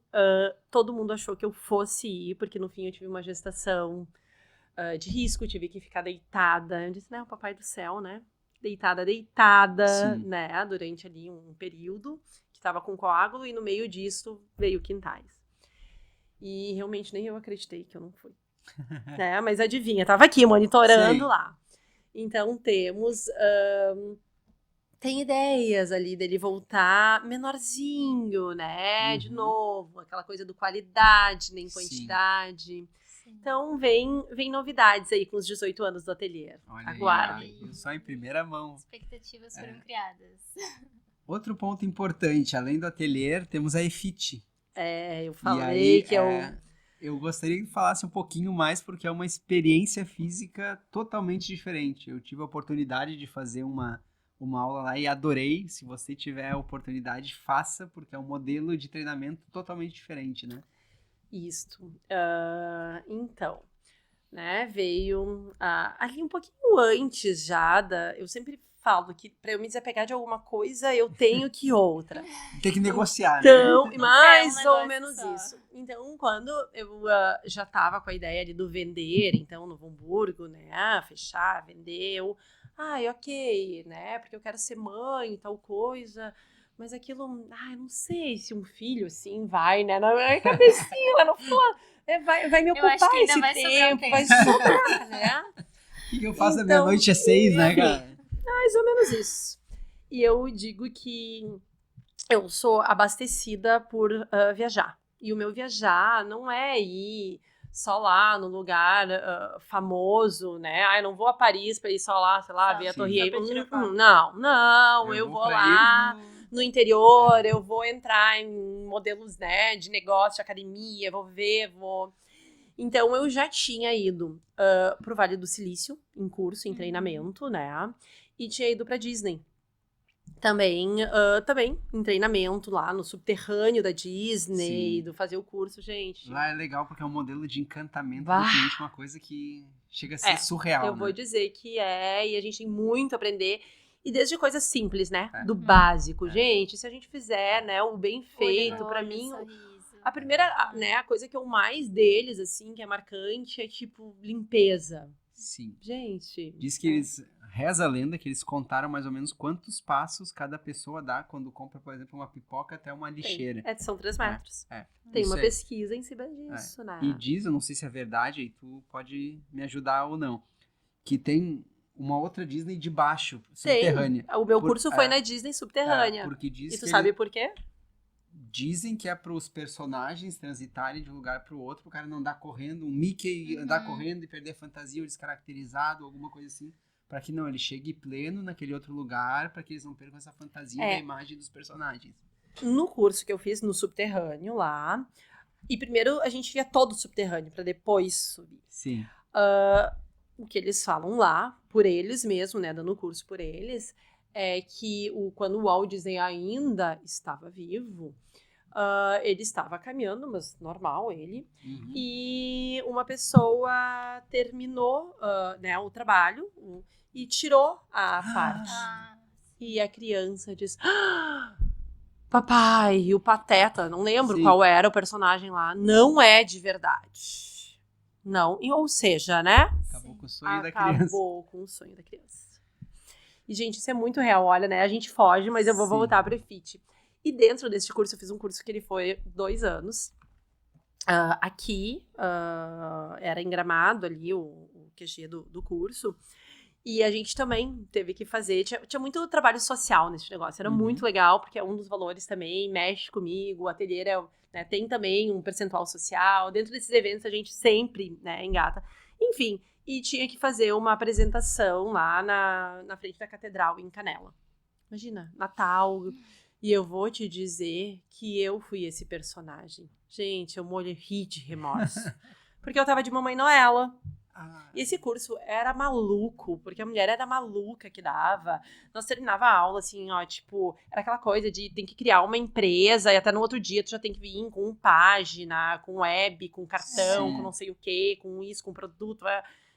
todo mundo achou que eu fosse ir, porque no fim eu tive uma gestação de risco, tive que ficar deitada. Eu disse, né, o papai do céu, né, deitada, né, durante ali um período, que estava com coágulo, e no meio disso veio Quintais. E realmente nem eu acreditei que eu não fui. Né, mas adivinha, estava aqui monitorando lá. Então temos... tem ideias ali dele voltar menorzinho, né? De novo, aquela coisa do qualidade, nem quantidade. Sim. Então, vem novidades aí com os 18 anos do ateliê. Aguardem. Só em primeira mão. Expectativas foram criadas. Outro ponto importante, além do ateliê, temos a EFIT. Eu falei que eu gostaria que falasse um pouquinho mais, porque é uma experiência física totalmente diferente. Eu tive a oportunidade de fazer uma aula lá e adorei. Se você tiver a oportunidade, faça, porque é um modelo de treinamento totalmente diferente, né? Isto. Então, né, veio ali um pouquinho antes já eu sempre falo que para eu me desapegar de alguma coisa, eu tenho que outra. Tem que negociar, então, né? Mais ou menos só. Isso. Então, quando eu já tava com a ideia ali do vender, então, no Hamburgo, né, fechar, vender, ok, né, porque eu quero ser mãe e tal coisa, mas aquilo, eu não sei se um filho, assim, vai, né, na minha cabecinha, lá no fundo, vai me ocupar esse tempo, vai sobrar, né. O que eu faço da meia-noite às 6, né, cara? Mais ou menos isso. E eu digo que eu sou abastecida por viajar, e o meu viajar não é ir só lá no lugar famoso, né? Eu não vou a Paris para ir só lá, sei lá, ver a Torre Eiffel. Não, eu vou lá no interior, eu vou entrar em modelos, né, de negócio, de academia, vou... Então, eu já tinha ido pro Vale do Silício, em curso, em treinamento, né, e tinha ido pra Disney. Também em treinamento lá no subterrâneo da Disney, do fazer o curso, gente. Lá é legal porque é um modelo de encantamento Bah. do cliente, uma coisa que chega a ser surreal, Eu né? vou dizer que e a gente tem muito a aprender. E desde coisas simples, né? É. Do básico. Gente, se a gente fizer, né, o bem feito, pra Olho, mim, sorriso. a primeira, né, a coisa que eu mais deles, assim, que é marcante, é tipo limpeza. Sim. Gente. Diz que reza a lenda que eles contaram mais ou menos quantos passos cada pessoa dá quando compra, por exemplo, uma pipoca até uma lixeira. São 3 metros. Tem Isso uma aí. pesquisa em cima disso, né? E diz, eu não sei se é verdade, aí tu pode me ajudar ou não, que tem uma outra Disney de baixo, subterrânea. O meu curso foi na Disney subterrânea. Porque diz E tu que sabe por quê? dizem que é para os personagens transitarem de um lugar para o outro, para o cara não andar correndo, um Mickey andar correndo e perder a fantasia ou descaracterizado, alguma coisa assim, para que não, ele chegue pleno naquele outro lugar, para que eles não percam essa fantasia da imagem dos personagens. No curso que eu fiz no subterrâneo lá, e primeiro a gente ia todo subterrâneo para depois subir. Sim. O que eles falam lá, por eles mesmo, né, dando o curso por eles, é que quando o Walt Disney ainda estava vivo, ele estava caminhando, mas normal ele, e uma pessoa terminou né, o trabalho e tirou a parte. E a criança diz... Papai, e o Pateta, não lembro qual era o personagem lá, não é de verdade. Não, ou seja, né? Acabou com o sonho da criança. Acabou com o sonho da criança. E, gente, isso é muito real. Olha, né? A gente foge, mas eu vou voltar para o EFIT. E dentro desse curso, eu fiz um curso que ele foi 2 anos. Aqui, era em Gramado ali, o QG do curso. E a gente também teve que fazer... Tinha muito trabalho social nesse negócio. Era muito legal, porque é um dos valores também. Mexe comigo, o ateliê né, tem também um percentual social. Dentro desses eventos, a gente sempre, né, engata. Enfim, e tinha que fazer uma apresentação lá na frente da catedral, em Canela. Imagina, Natal. E eu vou te dizer que eu fui esse personagem. Gente, eu morri de remorso. Porque eu tava de Mamãe Noela. E esse curso era maluco, porque a mulher era maluca que dava. Nós terminava a aula, assim, ó, tipo, era aquela coisa de tem que criar uma empresa e até no outro dia tu já tem que vir com página, com web, com cartão, com não sei o quê, com isso, com produto.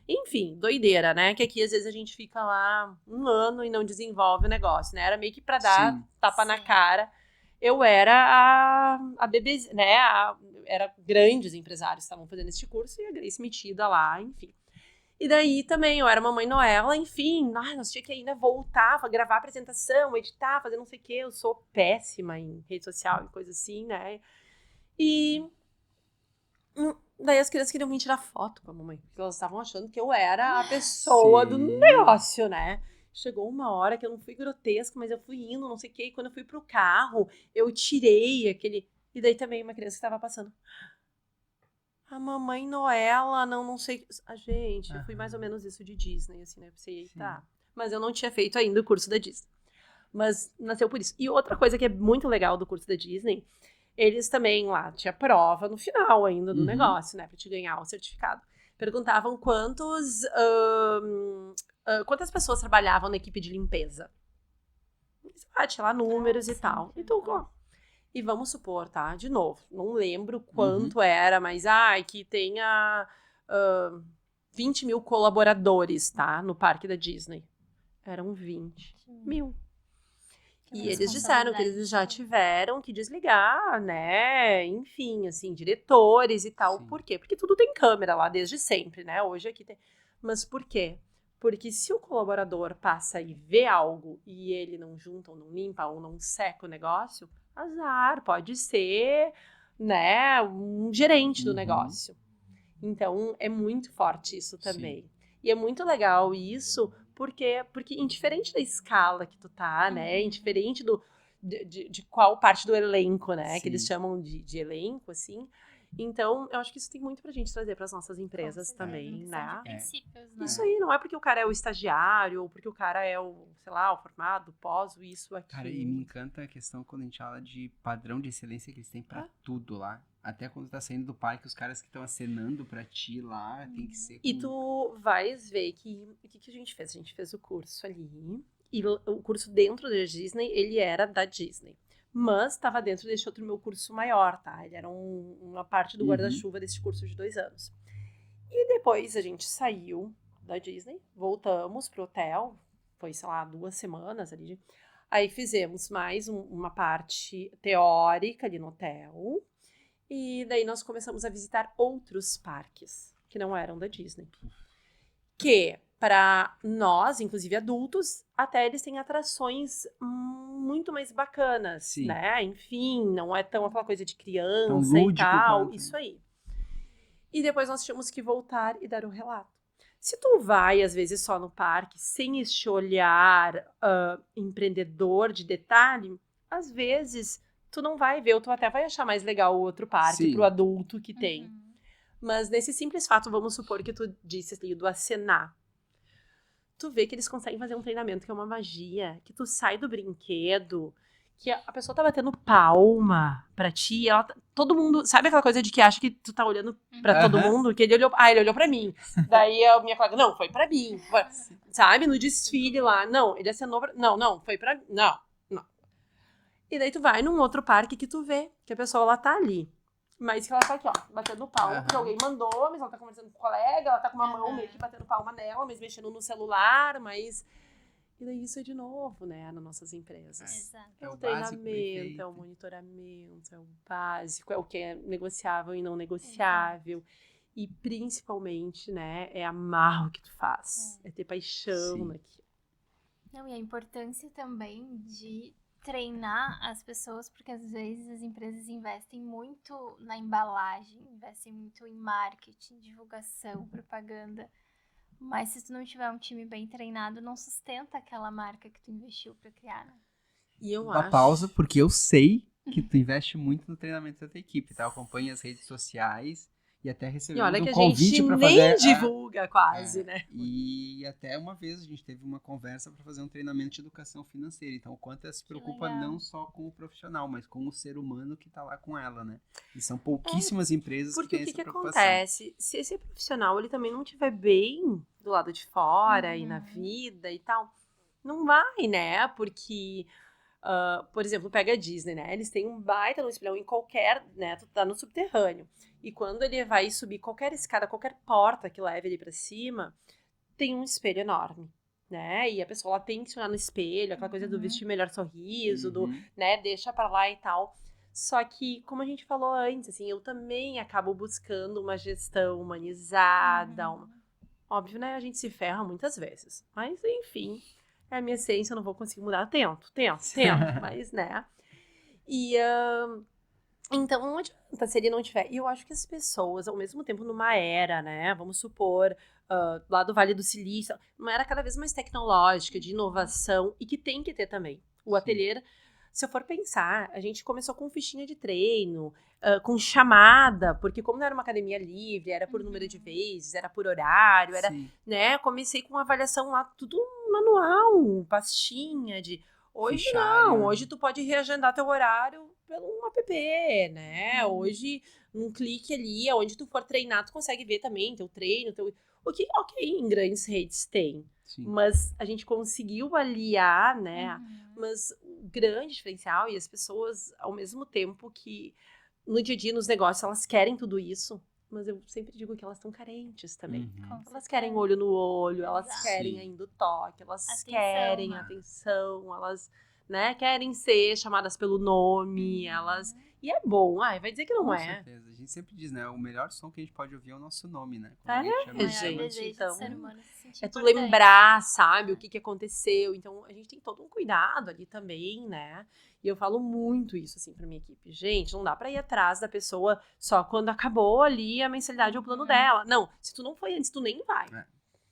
Enfim, doideira, né? Que aqui às vezes a gente fica lá 1 ano e não desenvolve o negócio, né? Era meio que pra dar tapa na cara. Eu era a bebê, né? Era grandes empresários que estavam fazendo este curso e a Grace metida lá, enfim. E daí também, eu era Mamãe Noela, enfim, nós tínhamos que ainda voltar, gravar apresentação, editar, fazer não sei o quê. Eu sou péssima em rede social e coisa assim, né? E daí as crianças queriam vir tirar foto com a mamãe, porque elas estavam achando que eu era a pessoa do negócio, né? Chegou uma hora que eu não fui grotesca, mas eu fui indo, não sei o quê, e quando eu fui pro carro, eu tirei aquele... E daí também uma criança que tava passando. A Mamãe Noela, não sei... gente, eu fui mais ou menos isso de Disney, assim, né? Eu pensei, tá. Mas eu não tinha feito ainda o curso da Disney. Mas nasceu por isso. E outra coisa que é muito legal do curso da Disney, eles também lá, tinha prova no final ainda do negócio, né? Pra te ganhar o certificado. Perguntavam quantas pessoas trabalhavam na equipe de limpeza. Tinha lá números e tal. Então, e vamos supor, tá? De novo, não lembro quanto era, mas que tenha 20 mil colaboradores, tá? No parque da Disney. Eram 20 mil. E eles disseram que eles já tiveram que desligar, né? Enfim, assim, diretores e tal. Por quê? Porque tudo tem câmera lá desde sempre, né? Hoje aqui tem. Mas por quê? Porque se o colaborador passa e vê algo e ele não junta ou não limpa ou não seca o negócio, azar, pode ser, né, um gerente do negócio. Então, é muito forte isso também. Sim. E é muito legal isso, porque indiferente da escala que tu tá, né, indiferente de qual parte do elenco, né, que eles chamam de elenco, assim, Então, eu acho que isso tem muito pra gente trazer pras nossas empresas Com também, certeza, né? de princípios, né? Isso aí, não é porque o cara é o estagiário, ou porque o cara é o, sei lá, o formado, pós, o isso, aquilo. Cara, e me encanta a questão quando a gente fala de padrão de excelência que eles têm pra tudo lá. Até quando tá saindo do parque, os caras que estão acenando pra ti lá, tem que ser E com... tu vais ver que o que a gente fez? A gente fez o curso ali, e o curso dentro da Disney, ele era da Disney. Mas estava dentro desse outro meu curso maior, tá? Ele era uma parte do guarda-chuva desse curso de 2 anos. E depois a gente saiu da Disney, voltamos pro hotel, foi, sei lá, 2 semanas ali. Aí fizemos mais uma parte teórica ali no hotel. E daí nós começamos a visitar outros parques que não eram da Disney. Que, para nós, inclusive adultos, até eles têm atrações muito mais bacanas, Sim. né? Enfim, não é tão aquela coisa de criança Tão e lúdico tal. quanto. Isso aí. E depois nós tínhamos que voltar e dar o relato. Se tu vai, às vezes, só no parque, sem este olhar empreendedor de detalhe, às vezes tu não vai ver, ou tu até vai achar mais legal o outro parque Sim. pro adulto que tem. Uhum. Mas nesse simples fato, vamos supor que tu disse ali, do acenar. Tu vê que eles conseguem fazer um treinamento que é uma magia, que tu sai do brinquedo, que a pessoa tá batendo palma pra ti, todo mundo, sabe aquela coisa de que acha que tu tá olhando pra todo mundo? Que ele olhou pra mim. Daí a minha colega, não, foi pra mim. Sabe, no desfile lá, não, ele acenou pra... Não, foi pra mim. Não. E daí tu vai num outro parque que tu vê que a pessoa, ela tá ali. Mas que ela tá aqui, ó, batendo palma, porque alguém mandou, mas ela tá conversando com o colega, ela tá com uma mão meio que batendo palma nela, mas mexendo no celular, mas... E daí isso é de novo, né, nas nossas empresas. Exato. É o básico bem treinamento, feito. é o monitoramento, é o básico, é o que é negociável e não negociável. E principalmente, né, é amar o que tu faz. É ter paixão Sim. naquilo. Não, e a importância também de treinar as pessoas, porque às vezes as empresas investem muito na embalagem, investem muito em marketing, divulgação, propaganda. Mas se tu não tiver um time bem treinado, não sustenta aquela marca que tu investiu pra criar, né? E eu Uma acho... pausa, porque eu sei que tu investe muito no treinamento da tua equipe, tá? Eu acompanho as redes sociais e até E recebemos olha um que a convite gente pra nem fazer... divulga quase, É, né? E até uma vez a gente teve uma conversa para fazer um treinamento de educação financeira. Então, o quanto ela se preocupa legal. não só com o profissional, mas com o ser humano que tá lá com ela, né? E são pouquíssimas empresas que Porque têm o que essa que preocupação. acontece? Se esse profissional ele também não estiver bem do lado de fora e na Uhum. vida e tal, não vai, né? Porque, por exemplo, pega a Disney, né? Eles têm um baita no espelhão em qualquer, né? Tu tá no subterrâneo. E quando ele vai subir qualquer escada, qualquer porta que leve ele pra cima, tem um espelho enorme, né? E a pessoa ela tem que se olhar no espelho, aquela coisa do vestir melhor sorriso, do, né, deixa pra lá e tal. Só que, como a gente falou antes, assim, eu também acabo buscando uma gestão humanizada. Óbvio, né? A gente se ferra muitas vezes. Mas, enfim, é a minha essência, eu não vou conseguir mudar. Tento. Mas, né? E, então, não adianta se ele não tiver. E eu acho que as pessoas, ao mesmo tempo, numa era, né? Vamos supor, lá do Vale do Silício, uma era cada vez mais tecnológica, de inovação, e que tem que ter também. O ateliê, se eu for pensar, a gente começou com fichinha de treino, com chamada, porque como não era uma academia livre, era por número de vezes, era por horário, era, né? Comecei com uma avaliação lá, tudo manual, pastinha de... Hoje Fichário, não, né? hoje tu pode reagendar teu horário pelo um app, né? Hoje, num clique ali, onde tu for treinar, tu consegue ver também teu treino, o que, ok, em grandes redes tem. Sim. Mas a gente conseguiu aliar, né? Mas o grande diferencial, e as pessoas, ao mesmo tempo que no dia a dia, nos negócios, elas querem tudo isso, mas eu sempre digo que elas estão carentes também. Elas querem olho no olho, elas querem ainda o toque, elas querem atenção, elas, né, querem ser chamadas pelo nome, elas... E é bom, vai dizer que não Com é. certeza. A gente sempre diz, né? O melhor som que a gente pode ouvir é o nosso nome, né? Gente, então... ser humano se sentir É tu importante. lembrar, sabe, o que aconteceu. Então, a gente tem todo um cuidado ali também, né? E eu falo muito isso, assim, pra minha equipe. Gente, não dá pra ir atrás da pessoa só quando acabou ali a mensalidade ou o plano dela. Não, se tu não foi antes, tu nem vai.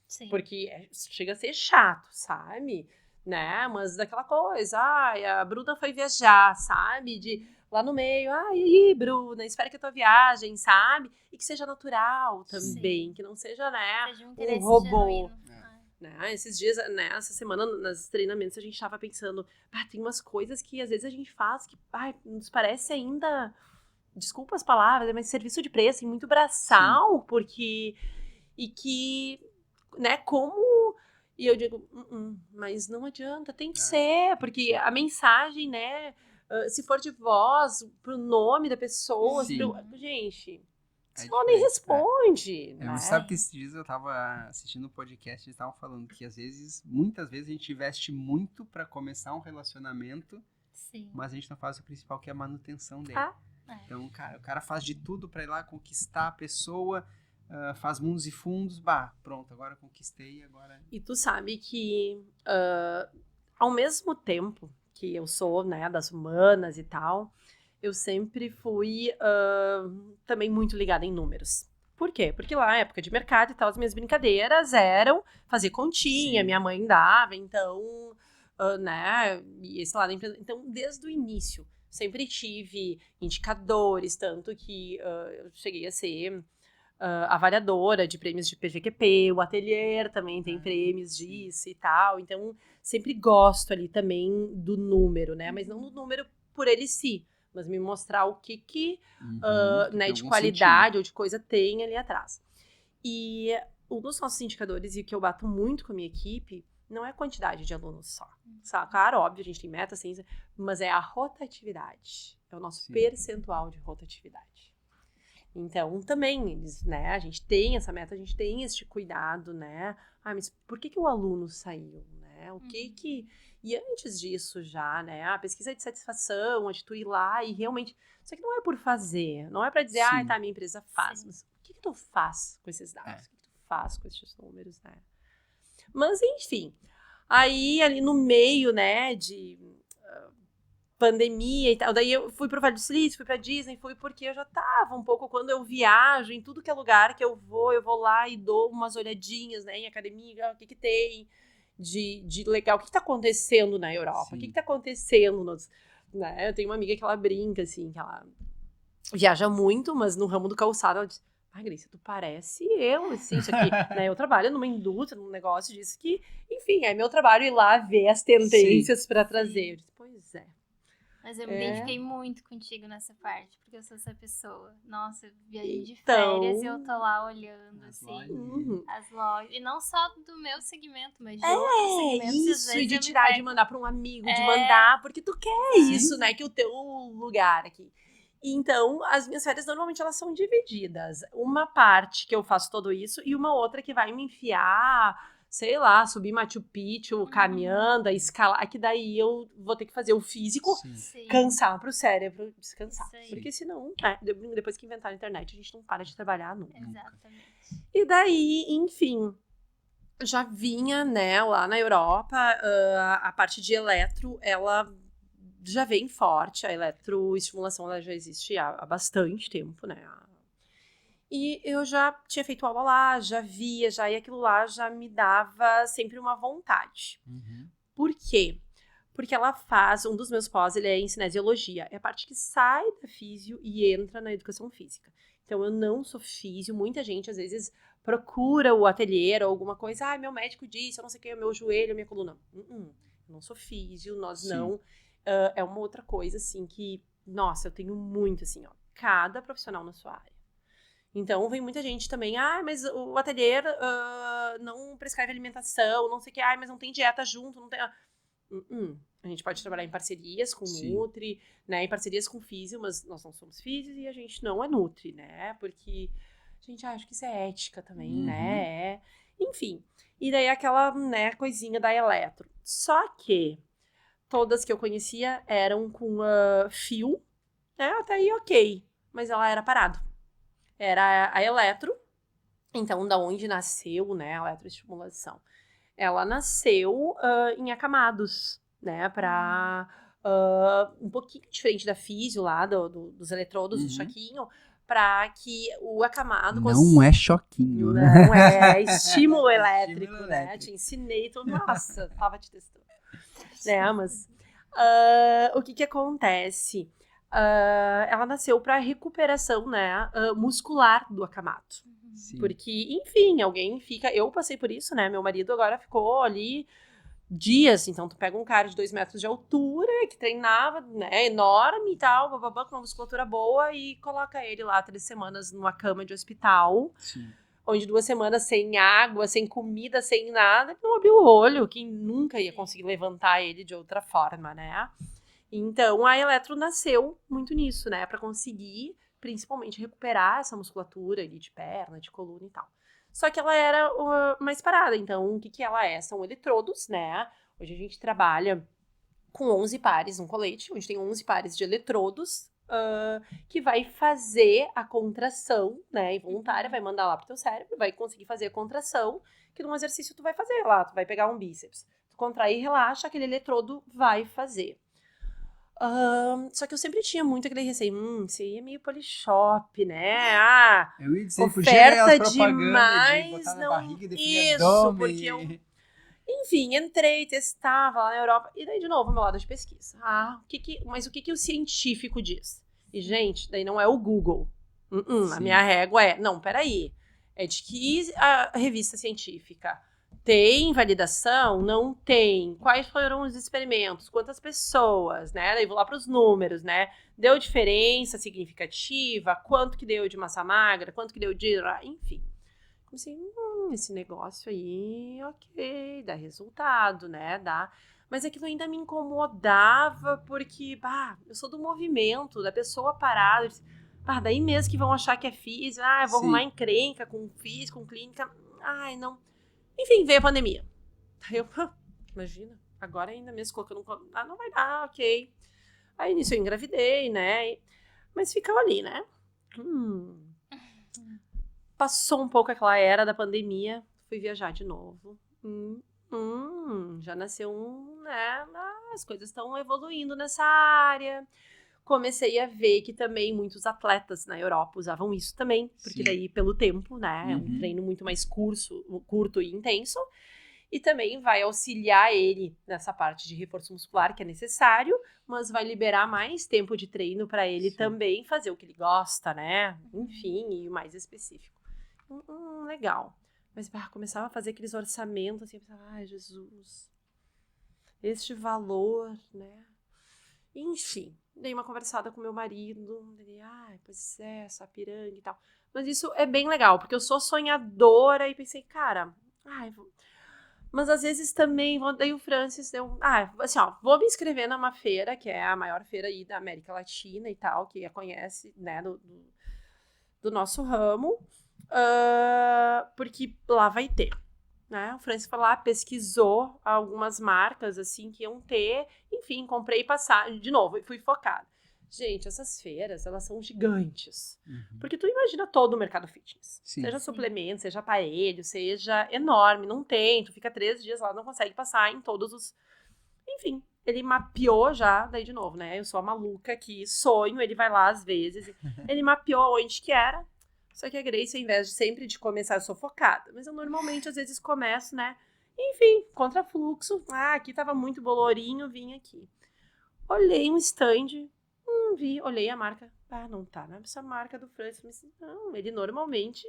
Sim. Porque chega a ser chato, sabe? Né? Mas daquela coisa, a Bruna foi viajar, sabe? De lá no meio, e aí, Bruna, espero que a tua viagem, sabe? E que seja natural também, Sim. que não seja, né, Seja um interesse robô. genuíno. Né? Esses dias, né, essa semana, nos treinamentos, a gente tava pensando, tem umas coisas que às vezes a gente faz que nos parece ainda, desculpa as palavras, mas serviço de preço, assim, muito braçal, porque, e que, né, como, e eu digo, mas não adianta, tem que ser, porque a mensagem, né, se for de voz, pro nome da pessoa, gente... Senão nem responde, né? Mas sabe que esses dias eu tava assistindo um podcast e eles estavam falando que muitas vezes a gente investe muito pra começar um relacionamento, mas a gente não faz o principal, que é a manutenção dele. Então, o cara faz de tudo pra ir lá conquistar a pessoa, faz mundos e fundos, pronto, agora conquistei, agora... E tu sabe que, ao mesmo tempo que eu sou, né, das humanas e tal... eu sempre fui também muito ligada em números. Por quê? Porque lá, época de mercado e tal, as minhas brincadeiras eram fazer continha, minha mãe dava, então, né, e esse lado da empresa. Então, desde o início, sempre tive indicadores, tanto que eu cheguei a ser avaliadora de prêmios de PGQP, o Atelier também tem prêmios disso e tal, então, sempre gosto ali também do número, né, mas não do número por ele si, mas me mostrar o que né, de qualidade sentido. Ou de coisa tem ali atrás. E um dos nossos indicadores, e que eu bato muito com a minha equipe, não é a quantidade de alunos só. Sabe? Claro, óbvio, a gente tem meta, ciência, mas é a rotatividade. É o nosso percentual de rotatividade. Então, também, eles, né, a gente tem essa meta, a gente tem este cuidado, né? Mas por que o aluno saiu, né? O que... E antes disso já, né, a pesquisa de satisfação, de tu ir lá e realmente... Isso aqui não é por fazer, não é para dizer, minha empresa faz. Mas o que tu faz com esses dados? O que tu faz com esses números, né? Mas, enfim, aí ali no meio, né, de pandemia e tal, daí eu fui pro Vale do Silício, fui pra Disney, fui porque eu já tava um pouco, quando eu viajo, em tudo que é lugar que eu vou lá e dou umas olhadinhas, né, em academia, o que tem... De legal, o que tá acontecendo na Europa? O que tá acontecendo né? Eu tenho uma amiga que ela brinca, assim, que ela viaja muito, mas no ramo do calçado, ela diz, Grace, tu parece eu, assim, isso aqui, né? Eu trabalho numa indústria, num negócio disso que, enfim, é meu trabalho ir lá ver as tendências pra trazer. Eu disse, pois é. Mas eu me identifiquei muito contigo nessa parte, porque eu sou essa pessoa. Nossa, eu viajei de férias e eu tô lá olhando, assim, as lojas. E não só do meu segmento, mas de outros segmentos. Isso, e de tirar, de mandar pra um amigo, de mandar, porque tu quer isso, né? Que o teu lugar aqui. Então, as minhas férias, normalmente, elas são divididas. Uma parte que eu faço tudo isso e uma outra que vai me enfiar... sei lá, subir Machu Picchu, caminhando, escalar, que daí eu vou ter que fazer o físico, cansar pro cérebro descansar. Porque senão, depois que inventar a internet, a gente não para de trabalhar nunca. Exatamente. E daí, enfim, já vinha, né, lá na Europa, a parte de eletro, ela já vem forte, a eletroestimulação ela já existe há bastante tempo, né, e eu já tinha feito aula lá, já via, e aquilo lá já me dava sempre uma vontade. Por quê? Porque ela faz, um dos meus pós, ele é em cinesiologia, é a parte que sai da físio e entra na educação física. Então, eu não sou físio, muita gente, às vezes, procura o ateliê ou alguma coisa, meu médico disse, eu não sei o que, meu joelho, minha coluna. Eu não sou físio, nós não. É uma outra coisa, assim, que, nossa, eu tenho muito, assim, cada profissional na sua área. Então, vem muita gente também, mas o ateliê não prescreve alimentação, não sei o que, mas não tem dieta junto, não tem... A gente pode trabalhar em parcerias com Nutri, né, em parcerias com Físio, mas nós não somos Físios e a gente não é Nutri, né, porque a gente acha que isso é ética também, né, enfim. E daí aquela, né, coisinha da eletro. Só que todas que eu conhecia eram com fio, né, até aí ok, mas ela era parado. Era a eletro, então da onde nasceu, né, a eletroestimulação. Ela nasceu em acamados, né, para um pouquinho diferente da físio lá, dos eletrodos do choquinho, para que o acamado... Não é choquinho. Não é estímulo elétrico, né, te ensinei tudo, nossa, tava te testando. Né, mas o que acontece? ela nasceu para recuperação, né, muscular do Akamato. Sim. Porque, enfim, alguém fica... Eu passei por isso, né? Meu marido agora ficou ali dias. Então, tu pega um cara de 2 metros de altura, que treinava, né, enorme e tal, bababá, com uma musculatura boa, e coloca ele lá 3 semanas numa cama de hospital. Sim. Onde 2 semanas sem água, sem comida, sem nada, ele não abriu o olho, quem nunca ia conseguir levantar ele de outra forma, né? Então, a Eletro nasceu muito nisso, né? Para conseguir, principalmente, recuperar essa musculatura ali de perna, de coluna e tal. Só que ela era mais parada. Então, o que ela é? São eletrodos, né? Hoje a gente trabalha com 11 pares, um colete, onde tem 11 pares de eletrodos, que vai fazer a contração, né, involuntária, vai mandar lá pro teu cérebro, vai conseguir fazer a contração, que num exercício tu vai fazer lá, tu vai pegar um bíceps, tu contrair e relaxa, aquele eletrodo vai fazer. Só que eu sempre tinha muito aquele receio, isso aí é meio Polishop, né, Eu ia dizer, oferta demais, de botar na não, barriga e definir isso, abdômen. porque eu... Enfim, entrei, testava lá na Europa. E daí, de novo, meu lado de pesquisa. Mas o que o científico diz? E, gente, daí não é o Google. A minha régua é... Não, peraí. É de que a revista científica tem validação? Não tem. Quais foram os experimentos? Quantas pessoas, né? Daí vou lá para os números, né? Deu diferença significativa? Quanto que deu de massa magra? Quanto que deu de... Enfim. Assim, esse negócio aí, ok, dá resultado, né, dá. Mas aquilo ainda me incomodava porque, eu sou do movimento, da pessoa parada. Daí mesmo que vão achar que é físico, eu vou arrumar encrenca com físico, com clínica. Não. Enfim, veio a pandemia. Aí eu, imagina, agora ainda mesmo colocando não vai dar, ok. Aí nisso eu engravidei, né, mas ficava ali, né. Passou um pouco aquela era da pandemia, fui viajar de novo. Já nasceu né? As coisas estão evoluindo nessa área. Comecei a ver que também muitos atletas na Europa usavam isso também, porque daí pelo tempo, né? É um treino muito mais curto e intenso. E também vai auxiliar ele nessa parte de reforço muscular que é necessário, mas vai liberar mais tempo de treino para ele também fazer o que ele gosta, né? Enfim, e o mais específico. Legal. Mas começava a fazer aqueles orçamentos assim, eu pensava, Jesus, este valor, né? Enfim, dei uma conversada com meu marido, ele, pois é, essa piranga e tal. Mas isso é bem legal, porque eu sou sonhadora e pensei, cara, mas às vezes também, daí o Francis deu, assim, vou me inscrever numa feira, que é a maior feira aí da América Latina e tal, que a conhece, né, do nosso ramo. Porque lá vai ter, né? O Francis foi lá, pesquisou algumas marcas assim que iam ter, enfim, comprei passagem de novo e fui focada. Gente, essas feiras, elas são gigantes. Porque tu imagina todo o mercado fitness. Seja suplemento, seja aparelho, seja enorme, não tem, tu fica 3 dias lá, não consegue passar em todos os... Enfim, ele mapeou já, daí de novo, né? Eu sou a maluca que sonho, ele vai lá às vezes, ele mapeou onde que era. Só que a Grace, ao invés de sempre de começar, eu sou focada. Mas eu normalmente, às vezes, começo, né? Enfim, contra fluxo. Aqui tava muito bolorinho, vim aqui. Olhei um stand, olhei a marca. Não tá nessa marca do Francis. Não, ele normalmente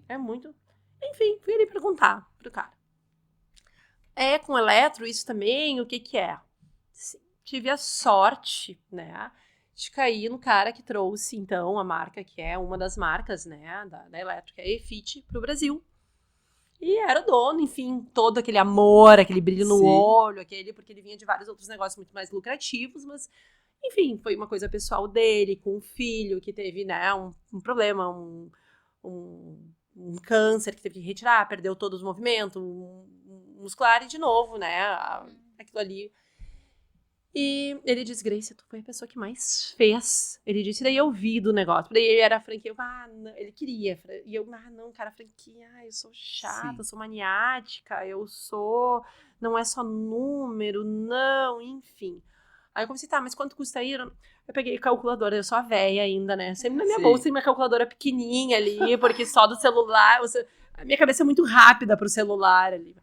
é muito... Enfim, fui ali perguntar pro cara. É com eletro isso também? O que é? Sim, tive a sorte, né? De cair no cara que trouxe, então, a marca, que é uma das marcas, né, da Eletro, que é a EFIT, pro Brasil. E era o dono, enfim, todo aquele amor, aquele brilho no olho, porque ele vinha de vários outros negócios muito mais lucrativos, mas, enfim, foi uma coisa pessoal dele, com um filho que teve, né, um problema, um câncer que teve que retirar, perdeu todos os movimentos, muscular, e de novo, né, aquilo ali... E ele disse, Grace, tu foi a pessoa que mais fez. Ele disse, daí eu vi do negócio. Daí ele era franquia, não, ele queria. E eu, não, cara, franquia, eu sou chata, eu sou maniática, não é só número, não, enfim. Aí eu comecei, mas quanto custa aí? Eu peguei calculadora, eu sou a véia ainda, né? Sempre na minha bolsa tem uma calculadora pequenininha ali, porque só do celular, a minha cabeça é muito rápida pro celular ali.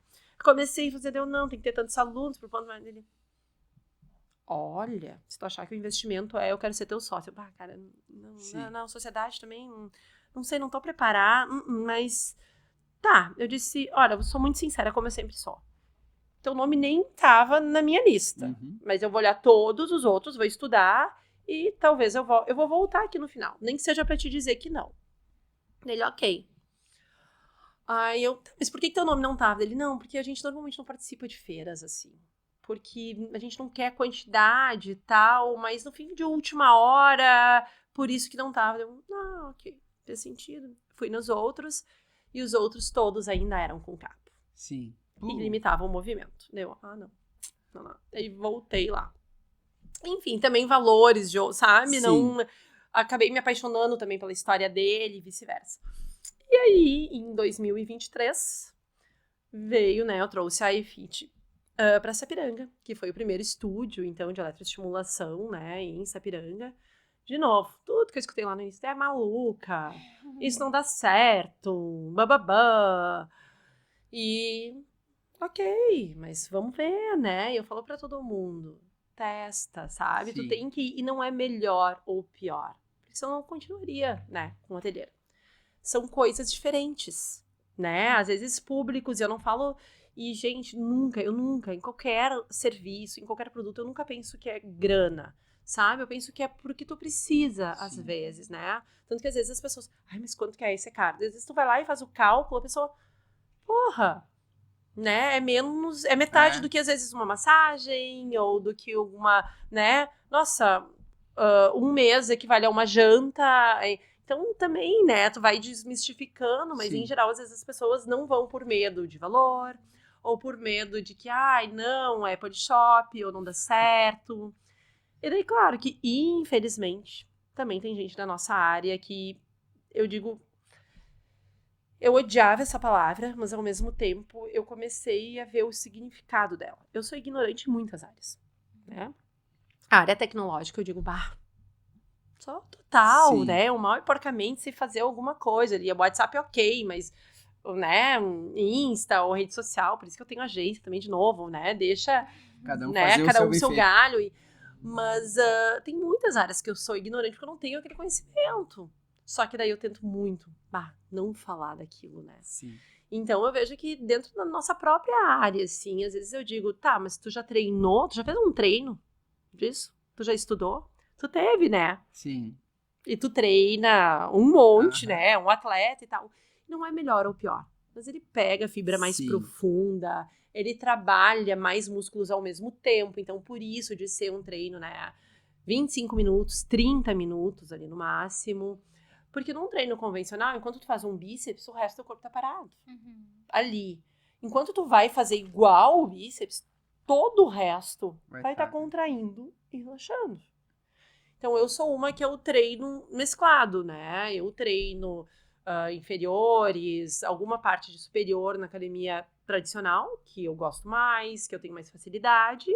Comecei a fazer, não, tem que ter tantos alunos, por ponto mais dele. olha, se tu achar que o investimento eu quero ser teu sócio. Cara, não, sociedade também, não sei, não tô preparada, mas tá, eu disse, olha, eu sou muito sincera, como eu sempre sou. Teu nome nem tava na minha lista, mas eu vou olhar todos os outros, vou estudar e talvez eu vou voltar aqui no final, nem que seja pra te dizer que não. Ele, ok. Aí mas por que teu nome não tava? Ele, não, porque a gente normalmente não participa de feiras, assim. Porque a gente não quer quantidade e tal, mas no fim de última hora, por isso que não tava. Eu, ok, fez sentido. Fui nos outros, e os outros todos ainda eram com capa. Sim. E limitavam o movimento. Deu, não. Aí voltei lá. Enfim, também valores, sabe? Não, acabei me apaixonando também pela história dele e vice-versa. E aí, em 2023, veio, né, eu trouxe a iFit para Sapiranga, que foi o primeiro estúdio, então, de eletroestimulação, né, em Sapiranga. De novo, tudo que eu escutei lá no início é maluca, isso não dá certo, bababá. E, ok, mas vamos ver, né? E eu falo para todo mundo, testa, sabe? Tu tem que ir, e não é melhor ou pior, porque senão eu não continuaria, né, com o ateliê. São coisas diferentes, né? Às vezes públicos, eu não falo... E, gente, eu nunca, em qualquer serviço, em qualquer produto, eu nunca penso que é grana, sabe? Eu penso que é porque tu precisa, às vezes, né? Tanto que às vezes as pessoas, mas quanto que é esse caro? Às vezes tu vai lá e faz o cálculo, a pessoa, porra, né? É metade do que às vezes uma massagem, ou do que uma, né? Nossa, um mês equivale a uma janta. Então, também, né, tu vai desmistificando, mas em geral, às vezes as pessoas não vão por medo de valor, ou por medo de que, não, é Polishop, ou não dá certo. E daí, claro que, infelizmente, também tem gente da nossa área que, eu digo, eu odiava essa palavra, mas ao mesmo tempo eu comecei a ver o significado dela. Eu sou ignorante em muitas áreas, né? A área tecnológica, eu digo, só total, né? O mal e porcamente se fazer alguma coisa ali. O WhatsApp é ok, mas, né? Insta ou rede social, por isso que eu tenho agência também, de novo, né? Deixa cada um, né? fazer cada o seu galho. Mas tem muitas áreas que eu sou ignorante porque eu não tenho aquele conhecimento. Só que daí eu tento muito, não falar daquilo, né? Sim. Então eu vejo que dentro da nossa própria área, assim, às vezes eu digo, mas tu já treinou? Tu já fez um treino disso? Tu já estudou? Tu teve, né? Sim. E tu treina um monte, né? Um atleta e tal. Não é melhor ou pior. Mas ele pega a fibra mais profunda, ele trabalha mais músculos ao mesmo tempo. Então, por isso de ser um treino, né? 25 minutos, 30 minutos ali no máximo. Porque num treino convencional, enquanto tu faz um bíceps, o resto do corpo tá parado. Ali. Enquanto tu vai fazer igual o bíceps, todo o resto vai estar contraindo e relaxando. Então, eu sou uma que eu treino mesclado, né? Eu treino inferiores, alguma parte de superior na academia tradicional, que eu gosto mais, que eu tenho mais facilidade,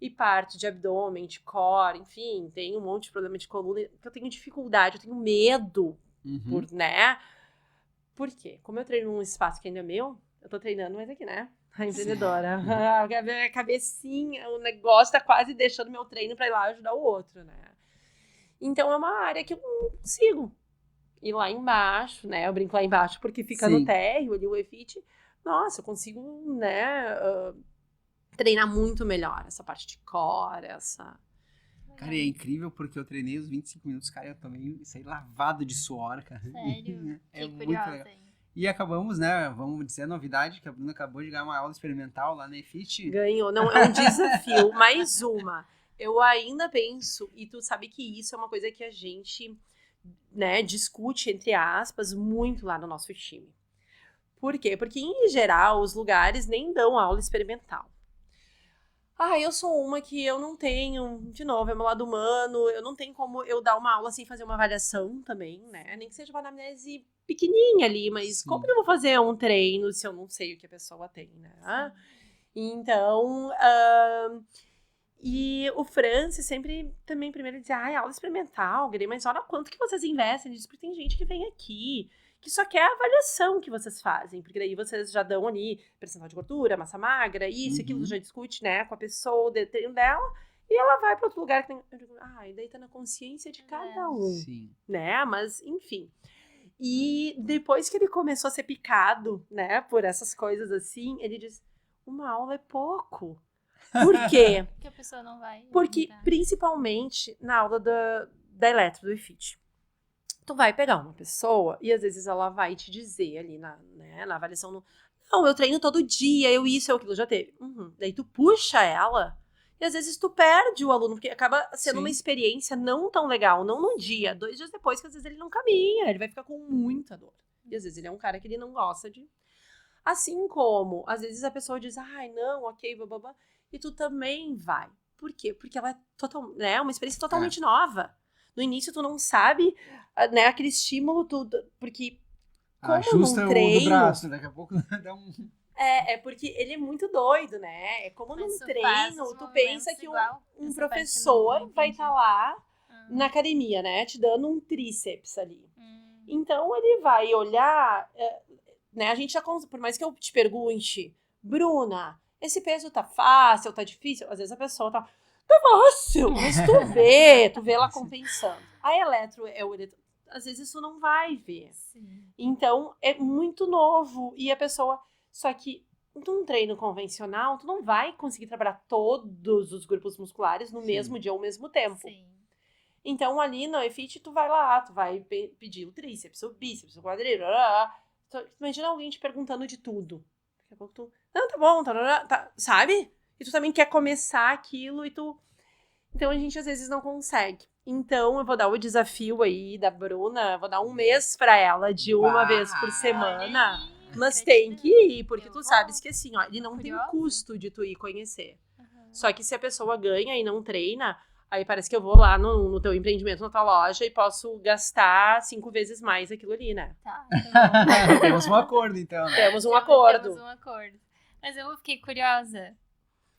e parte de abdômen, de core, enfim, tenho um monte de problema de coluna, que eu tenho dificuldade, eu tenho medo, né? Por quê? Como eu treino num espaço que ainda é meu, eu tô treinando, mas aqui, né? A empreendedora. A cabecinha, o negócio tá quase deixando meu treino pra ir lá ajudar o outro, né? Então, é uma área que eu não consigo ir lá embaixo, né? Eu brinco lá embaixo porque fica no térreo ali, o EFIT. Nossa, eu consigo, né, treinar muito melhor essa parte de core, essa... Cara, é incrível porque eu treinei os 25 minutos, cara, eu também saí lavado de suor, cara. Sério? É muito legal. E acabamos, né, vamos dizer a novidade, que a Bruna acabou de ganhar uma aula experimental lá na EFIT. Ganhou, não, é um desafio, mais uma. Eu ainda penso, e tu sabe que isso é uma coisa que a gente, né, discute, entre aspas, muito lá no nosso time. Por quê? Porque, em geral, os lugares nem dão aula experimental. Eu sou uma que eu não tenho, de novo, é meu lado humano, eu não tenho como eu dar uma aula sem fazer uma avaliação também, né? Nem que seja uma anamnese pequenininha ali, mas como eu vou fazer um treino se eu não sei o que a pessoa tem, né? Então, e o Francis sempre também primeiro dizia, aula experimental, mas olha quanto que vocês investem nisso, porque tem gente que vem aqui que só quer a avaliação que vocês fazem, porque daí vocês já dão ali percentual de gordura, massa magra, isso, aquilo, já discute, né, com a pessoa, o treino dela, E ela vai para outro lugar que tem... e daí tá na consciência de cada um, Sim. né? Mas, enfim. E depois que ele começou a ser picado, né, por essas coisas assim, ele diz, uma aula é pouco. Por quê? Porque a pessoa não vai. Porque, mudar. principalmente na aula da Eletro, do EFIT, tu vai pegar uma pessoa e às vezes ela vai te dizer ali na avaliação, não, eu treino todo dia, eu isso, eu aquilo, já teve. Daí tu puxa ela e às vezes tu perde o aluno, porque acaba sendo uma experiência não tão legal, não num dia, 2 dias depois, que às vezes ele não caminha, ele vai ficar com muita dor. E às vezes ele é um cara que ele não gosta de... Assim como, às vezes a pessoa diz, não, ok, bababá, e tu também vai. Por quê? Porque ela é uma experiência totalmente nova. No início tu não sabe, né, aquele estímulo, porque como ajusta num treino... o do braço, daqui a pouco dá um... É porque ele é muito doido, né? É como num treino, tu pensa que um professor vai estar lá na academia, né? Te dando um tríceps ali. Então, ele vai olhar... né? A gente já... Por mais que eu te pergunte, Bruna, esse peso tá fácil, tá difícil? Às vezes a pessoa tá fácil, mas tu vê ela compensando. A eletro às vezes isso não vai ver. Sim. Então, é muito novo. E a pessoa... Só que num treino convencional, tu não vai conseguir trabalhar todos os grupos musculares no mesmo dia, ao mesmo tempo. Sim. Então, ali no EFIT, tu vai lá, tu vai pedir o tríceps, o bíceps, o quadril. Imagina alguém te perguntando de tudo. Daqui a pouco tu... Não, tá bom, sabe? E tu também quer começar aquilo e tu... Então, a gente às vezes não consegue. Então, eu vou dar o desafio aí da Bruna, vou dar 1 mês pra ela, de uma vez por semana. Mas tem que ir, porque tu sabes que assim, ó, ele não tem custo de tu ir conhecer. Só que se a pessoa ganha e não treina, aí parece que eu vou lá no teu empreendimento, na tua loja, e posso gastar 5 vezes mais aquilo ali, né? Tá bom. Temos um acordo, então. Né? Temos um acordo. Temos um acordo. Mas eu fiquei curiosa,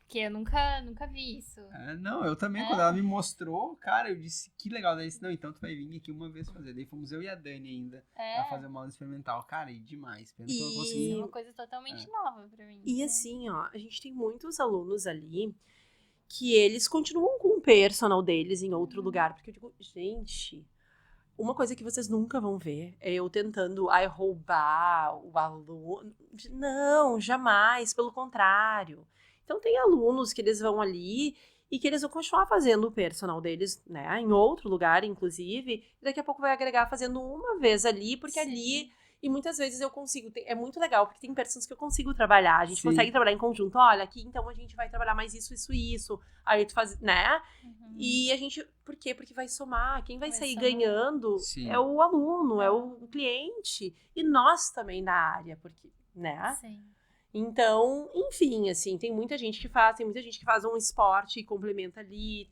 porque eu nunca vi isso. Não, eu também, quando ela me mostrou, cara, eu disse, que legal. Daí disse, não, então tu vai vir aqui uma vez fazer. Daí fomos eu e a Dani ainda a fazer uma aula experimental. Cara, e demais. Pena que eu não consegui. É uma coisa totalmente nova pra mim. E assim, ó, a gente tem muitos alunos ali que eles continuam com o personal deles em outro lugar. Porque eu digo, gente, uma coisa que vocês nunca vão ver é eu tentando roubar o aluno. Não, jamais, pelo contrário. Então, tem alunos que eles vão ali e que eles vão continuar fazendo o personal deles, né? Em outro lugar, inclusive. E daqui a pouco vai agregar fazendo uma vez ali, porque ali... E muitas vezes eu consigo... É muito legal, porque tem personagens que eu consigo trabalhar. A gente consegue trabalhar em conjunto. Olha, aqui então a gente vai trabalhar mais isso, isso e isso. Aí tu faz, né? E a gente... Por quê? Porque vai somar. Quem vai sair ganhando é o aluno, é o cliente. E nós também da área, porque, né? Sim. Então, enfim, assim, tem muita gente que faz um esporte e complementa ali,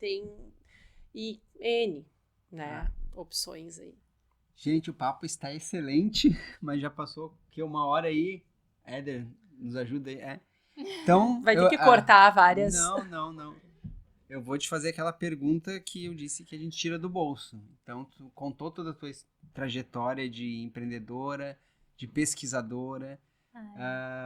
e N, né, opções aí. Gente, o papo está excelente, mas já passou aqui 1 hora aí. Éder, nos ajuda aí. Então, vai ter que cortar várias. Não. Eu vou te fazer aquela pergunta que eu disse que a gente tira do bolso. Então, tu contou toda a tua trajetória de empreendedora, de pesquisadora,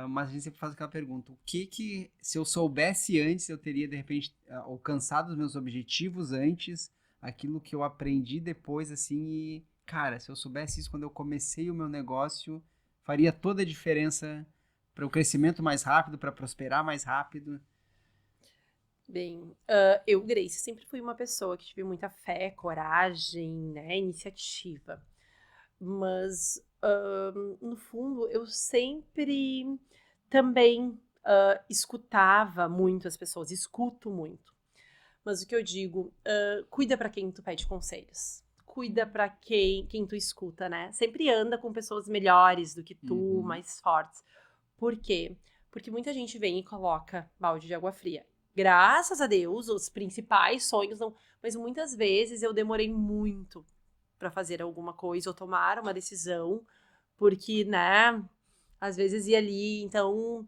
mas a gente sempre faz aquela pergunta, o que se eu soubesse antes, eu teria de repente alcançado os meus objetivos antes, aquilo que eu aprendi depois, assim, e cara, se eu soubesse isso quando eu comecei o meu negócio, faria toda a diferença para o crescimento mais rápido, para prosperar mais rápido. Bem, eu, Grace, sempre fui uma pessoa que tive muita fé, coragem, né, iniciativa, mas no fundo, eu sempre também escutava muito as pessoas, escuto muito. Mas o que eu digo, cuida para quem tu pede conselhos. Cuida para quem tu escuta, né? Sempre anda com pessoas melhores do que tu, mais fortes. Por quê? Porque muita gente vem e coloca balde de água fria. Graças a Deus, os principais sonhos não... Mas muitas vezes eu demorei muito para fazer alguma coisa ou tomar uma decisão, porque, né, às vezes ia ali. Então,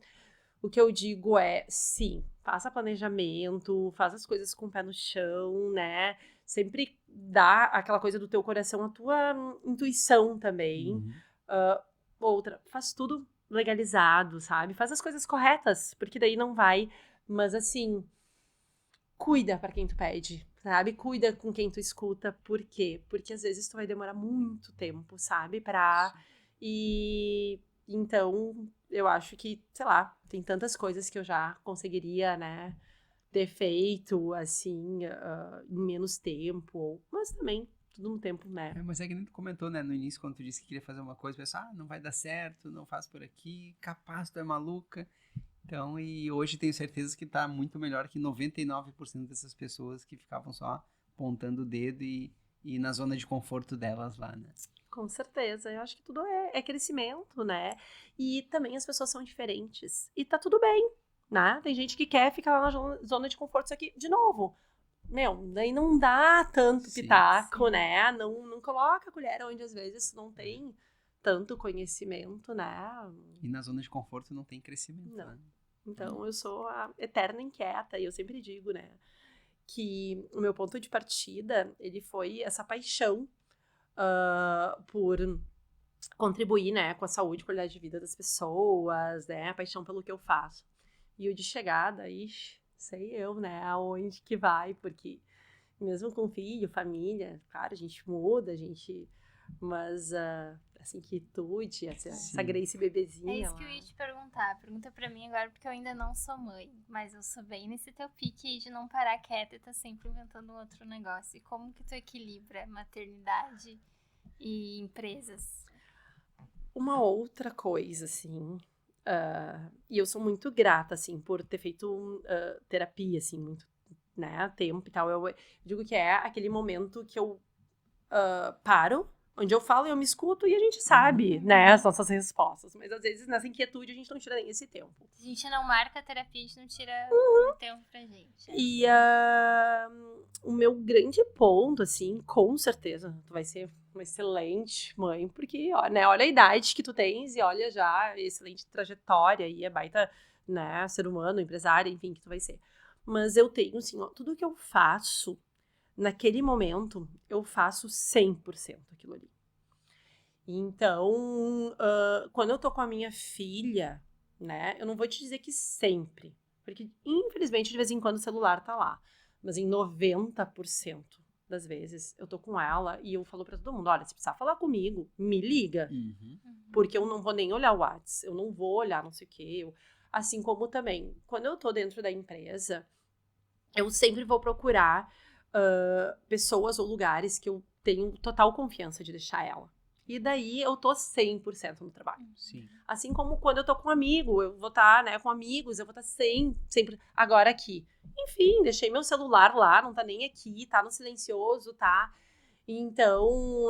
o que eu digo é, sim, faça planejamento, faça as coisas com o pé no chão, né, sempre dá aquela coisa do teu coração, a tua intuição também. Outra, faz tudo legalizado, sabe, faz as coisas corretas, porque daí não vai, mas assim... cuida pra quem tu pede, sabe? Cuida com quem tu escuta. Por quê? Porque às vezes tu vai demorar muito tempo, sabe? E então eu acho que, sei lá, tem tantas coisas que eu já conseguiria, né, ter feito, assim, em menos tempo. Mas também, tudo no tempo, né? Mas é que nem tu comentou, né, no início, quando tu disse que queria fazer uma coisa, pensou, não vai dar certo, não faz por aqui, capaz, tu é maluca. Então, e hoje tenho certeza que tá muito melhor que 99% dessas pessoas que ficavam só apontando o dedo e na zona de conforto delas lá, né? Com certeza, eu acho que tudo é crescimento, né? E também as pessoas são diferentes. E tá tudo bem, né? Tem gente que quer ficar lá na zona de conforto, só que, de novo, daí não dá tanto pitaco, né? Não coloca a colher onde às vezes não tem tanto conhecimento, né? E na zona de conforto não tem crescimento, Não. né? Então eu sou a eterna inquieta e eu sempre digo, né? Que o meu ponto de partida, ele foi essa paixão por contribuir, né, com a saúde e qualidade de vida das pessoas, né, a paixão pelo que eu faço. E o de chegada, ixi, sei eu, né, aonde que vai, porque mesmo com filho, família, claro, a gente muda, mas essa inquietude, essa Grace bebezinha. É isso que eu ia te perguntar. Pergunta pra mim agora, porque eu ainda não sou mãe, mas eu sou bem nesse teu pique aí de não parar quieta e tá sempre inventando um outro negócio. E como que tu equilibra maternidade e empresas? Uma outra coisa, assim, e eu sou muito grata, assim, por ter feito terapia, assim, muito, né, tempo e tal. Eu digo que é aquele momento que eu paro, onde eu falo e eu me escuto e a gente sabe, né, as nossas respostas. Mas às vezes nessa inquietude a gente não tira nem esse tempo. A gente não marca a terapia, a gente não tira o tempo pra gente. E o meu grande ponto, assim, com certeza, tu vai ser uma excelente mãe, porque, né, olha a idade que tu tens e olha já a excelente trajetória e a baita, né, ser humano, empresária, enfim, que tu vai ser. Mas eu tenho, assim, tudo que eu faço naquele momento, eu faço 100% aquilo ali. Então, quando eu tô com a minha filha, né, eu não vou te dizer que sempre, porque infelizmente de vez em quando o celular tá lá, mas em 90% das vezes eu tô com ela e eu falo pra todo mundo, olha, se precisar falar comigo, me liga, porque eu não vou nem olhar o WhatsApp, eu não vou olhar não sei o quê, assim como também, quando eu tô dentro da empresa, eu sempre vou procurar pessoas ou lugares que eu tenho total confiança de deixar ela. E daí eu tô 100% no trabalho. Sim. Assim como quando eu tô com um amigo, eu vou estar, né, com amigos, eu vou estar sempre agora aqui. Enfim, deixei meu celular lá, não tá nem aqui, tá no silencioso, tá? Então,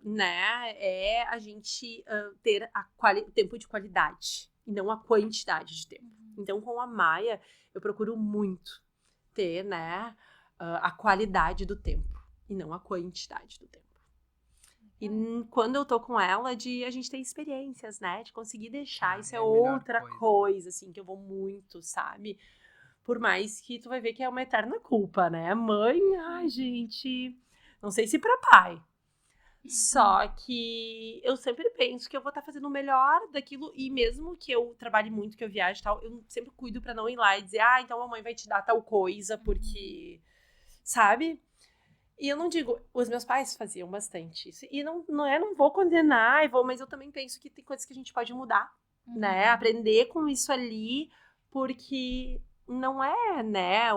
né, é a gente ter o tempo de qualidade e não a quantidade de tempo. Então, com a Maia, eu procuro muito ter, né, a qualidade do tempo e não a quantidade do tempo. E quando eu tô com ela, de a gente ter experiências, né, de conseguir deixar, isso é outra coisa, assim, que eu vou muito, sabe? Por mais que tu vai ver que é uma eterna culpa, né? Mãe, ai, gente, não sei se pra pai. Só que eu sempre penso que eu vou estar fazendo o melhor daquilo, e mesmo que eu trabalhe muito, que eu viaje e tal, eu sempre cuido pra não ir lá e dizer, então a mãe vai te dar tal coisa, porque, sabe? E eu não digo, os meus pais faziam bastante isso, e não vou condenar, mas eu também penso que tem coisas que a gente pode mudar, né? Aprender com isso ali, porque não é, né,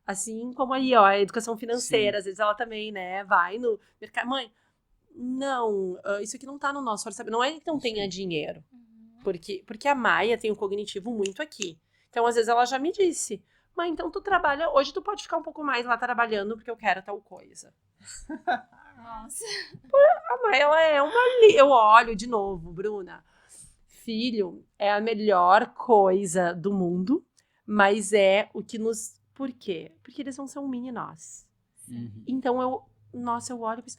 assim como aí, a educação financeira, às vezes ela também, né, vai no mercado, mãe, não, isso aqui não tá no nosso orçamento. Não é que não tenha dinheiro. Porque a Maia tem o cognitivo muito aqui. Então, às vezes, ela já me disse, mãe, então tu trabalha, hoje tu pode ficar um pouco mais lá trabalhando porque eu quero tal coisa. Nossa. A Maia, ela é eu olho de novo, Bruna. Filho é a melhor coisa do mundo, mas é o que nos... Por quê? Porque eles vão ser um mini nós. Então, eu olho e penso...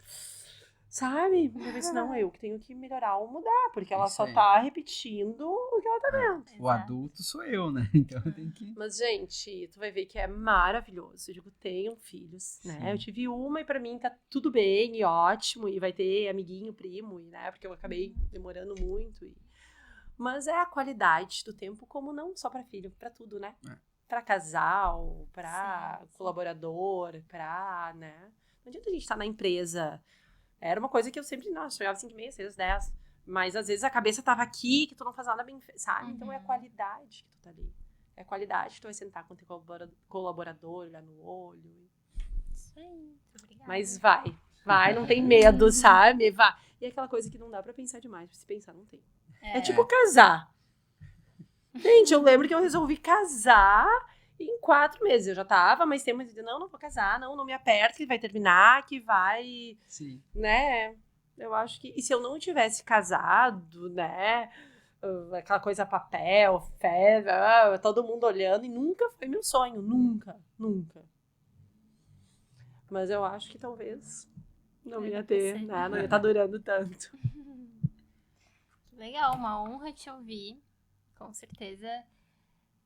Sabe? Eu penso, não, eu que tenho que melhorar ou mudar, porque ela só tá repetindo o que ela tá vendo. O adulto sou eu, né? Então eu tenho que... Mas, gente, tu vai ver que é maravilhoso. Eu digo, tenham filhos, né? Sim. Eu tive uma e pra mim tá tudo bem e ótimo, e vai ter amiguinho, primo, né? Porque eu acabei demorando muito. Mas é a qualidade do tempo, como não só pra filho, pra tudo, né? para casal, para Sim. colaborador, para, né? Não adianta a gente estar na empresa. Era uma coisa que eu sempre, nossa, chegava 5h30, 6, 10. Mas às vezes a cabeça tava aqui, que tu não faz nada bem, sabe? Então é a qualidade que tu tá ali. É a qualidade que tu vai sentar com o teu colaborador, olhar no olho. Isso aí. Obrigada. Mas vai, não tem medo, sabe? Vai. E é aquela coisa que não dá pra pensar demais. Se pensar, não tem. É tipo casar. Gente, eu lembro que eu resolvi casar em 4 meses. Eu já tava, mas tem uma ideia, não vou casar, não me aperta, que vai terminar, que vai... Sim. Né? Eu acho que... E se eu não tivesse casado, né? Aquela coisa papel, fé, todo mundo olhando, e nunca foi meu sonho. Nunca. Mas eu acho que talvez não ia ter, né? Não ia estar durando tanto. Legal, uma honra te ouvir. Com certeza.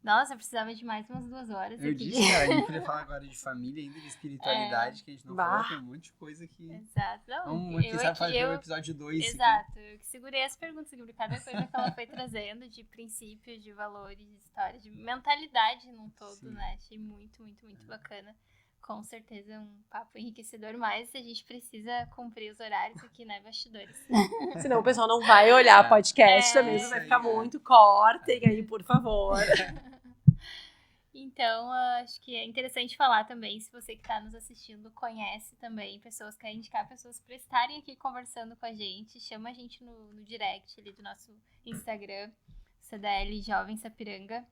Nossa, eu precisava de mais umas 2 horas. Eu aqui. disse, cara, a gente podia falar agora de família, ainda de espiritualidade, que a gente não falou, tem um monte de coisa que... Exato. Não, Vamos, quem sabe, fazer um episódio 2. Exato. Eu que segurei as perguntas sobre cada coisa que ela foi trazendo, de princípios, de valores, de história, de mentalidade num todo, Sim. né? Achei muito, muito, muito bacana. Com certeza um papo enriquecedor, mas a gente precisa cumprir os horários aqui, né, bastidores. Senão o pessoal não vai olhar podcast também, isso vai aí, ficar muito. Cortem aí, por favor. Então, acho que é interessante falar também, se você que está nos assistindo conhece também pessoas, quer indicar pessoas para estarem aqui conversando com a gente, chama a gente no direct ali do nosso Instagram, CDL Jovem Sapiranga,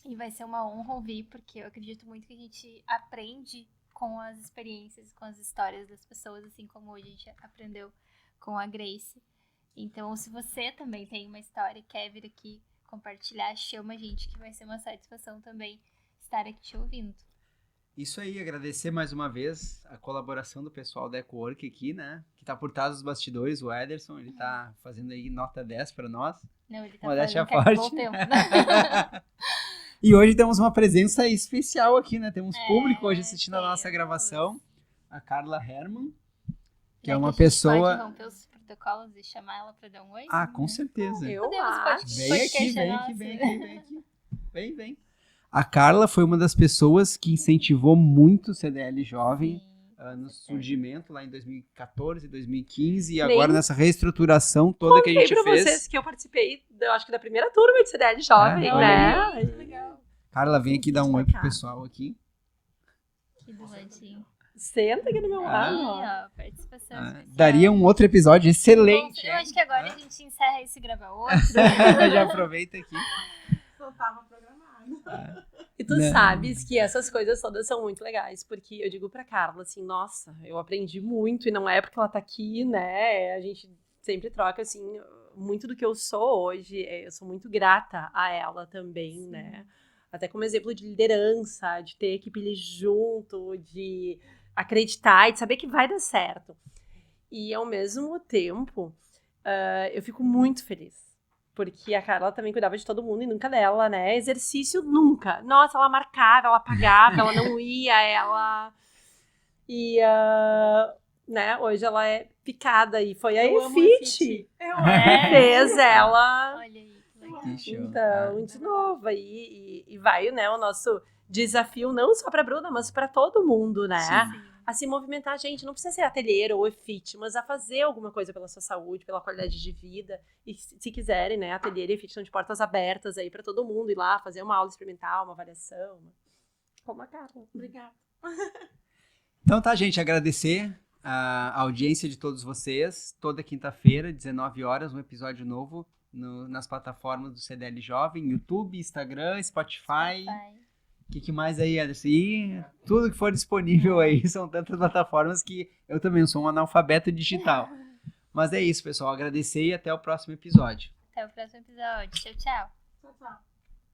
e vai ser uma honra ouvir, porque eu acredito muito que a gente aprende com as experiências, com as histórias das pessoas, assim como hoje a gente aprendeu com a Grace. Então, se você também tem uma história e quer vir aqui compartilhar, chama a gente, que vai ser uma satisfação também estar aqui te ouvindo. Isso aí, agradecer mais uma vez a colaboração do pessoal da EcoWork aqui, né? Que tá por trás dos bastidores, o Ederson, ele tá fazendo aí nota 10 para nós. Não, ele tá Modéstia fazendo forte. voltemos, né? E hoje temos uma presença especial aqui, né? Temos público hoje assistindo a nossa temos. gravação. A Carla Herman, que Né, é uma a gente pessoa... pode romper os protocolos e chamar ela pra dar um oi? Ah, com certeza. Eu Podemos acho. Vem aqui, vem nosso. aqui, vem aqui, vem aqui. Vem. A Carla foi uma das pessoas que incentivou muito o CDL Jovem no surgimento lá em 2014, 2015 e agora nessa reestruturação toda que a gente pra fez. vocês que eu participei, eu acho que da primeira turma de CDL Jovem, olha né? Que legal. Carla, vem aqui dar um oi pro pessoal aqui. Que do ladinho. Senta aqui do meu lado. Aí, ó. ó, participação especial. Daria um outro episódio excelente. Bom, eu acho que agora a gente encerra esse e grava outro. Já aproveita aqui. Não tava programado. E tu sabes que essas coisas todas são muito legais, porque eu digo pra Carla assim, nossa, eu aprendi muito, e não é porque ela tá aqui, né, a gente sempre troca, assim, muito do que eu sou hoje, eu sou muito grata a ela também, né, até como exemplo de liderança, de ter equipe ali junto, de acreditar e de saber que vai dar certo. E ao mesmo tempo, eu fico muito feliz. Porque a Carla também cuidava de todo mundo e nunca dela, né? Exercício, nunca. Nossa, ela marcava, ela pagava, ela não ia, ela... E, né, hoje ela é picada e foi a EFIT. Fez ela... Olha aí, que legal. Então, de novo, e vai, né, o nosso desafio não só pra Bruna, mas pra todo mundo, né? Sim. A se movimentar, gente, não precisa ser ateliê ou EFIT, mas a fazer alguma coisa pela sua saúde, pela qualidade de vida. E se quiserem, né, ateliê e EFIT estão de portas abertas aí pra todo mundo ir lá, fazer uma aula experimental, uma avaliação. Como a Carla. Obrigada. Então tá, gente, agradecer a audiência de todos vocês. Toda quinta-feira, 19 horas, um episódio novo nas plataformas do CDL Jovem, YouTube, Instagram, Spotify. O que mais aí, Anderson? E tudo que for disponível aí, são tantas plataformas que eu também sou um analfabeto digital. Mas é isso, pessoal. Agradecer e até o próximo episódio. Até o próximo episódio. Tchau, tchau. Tchau, tchau.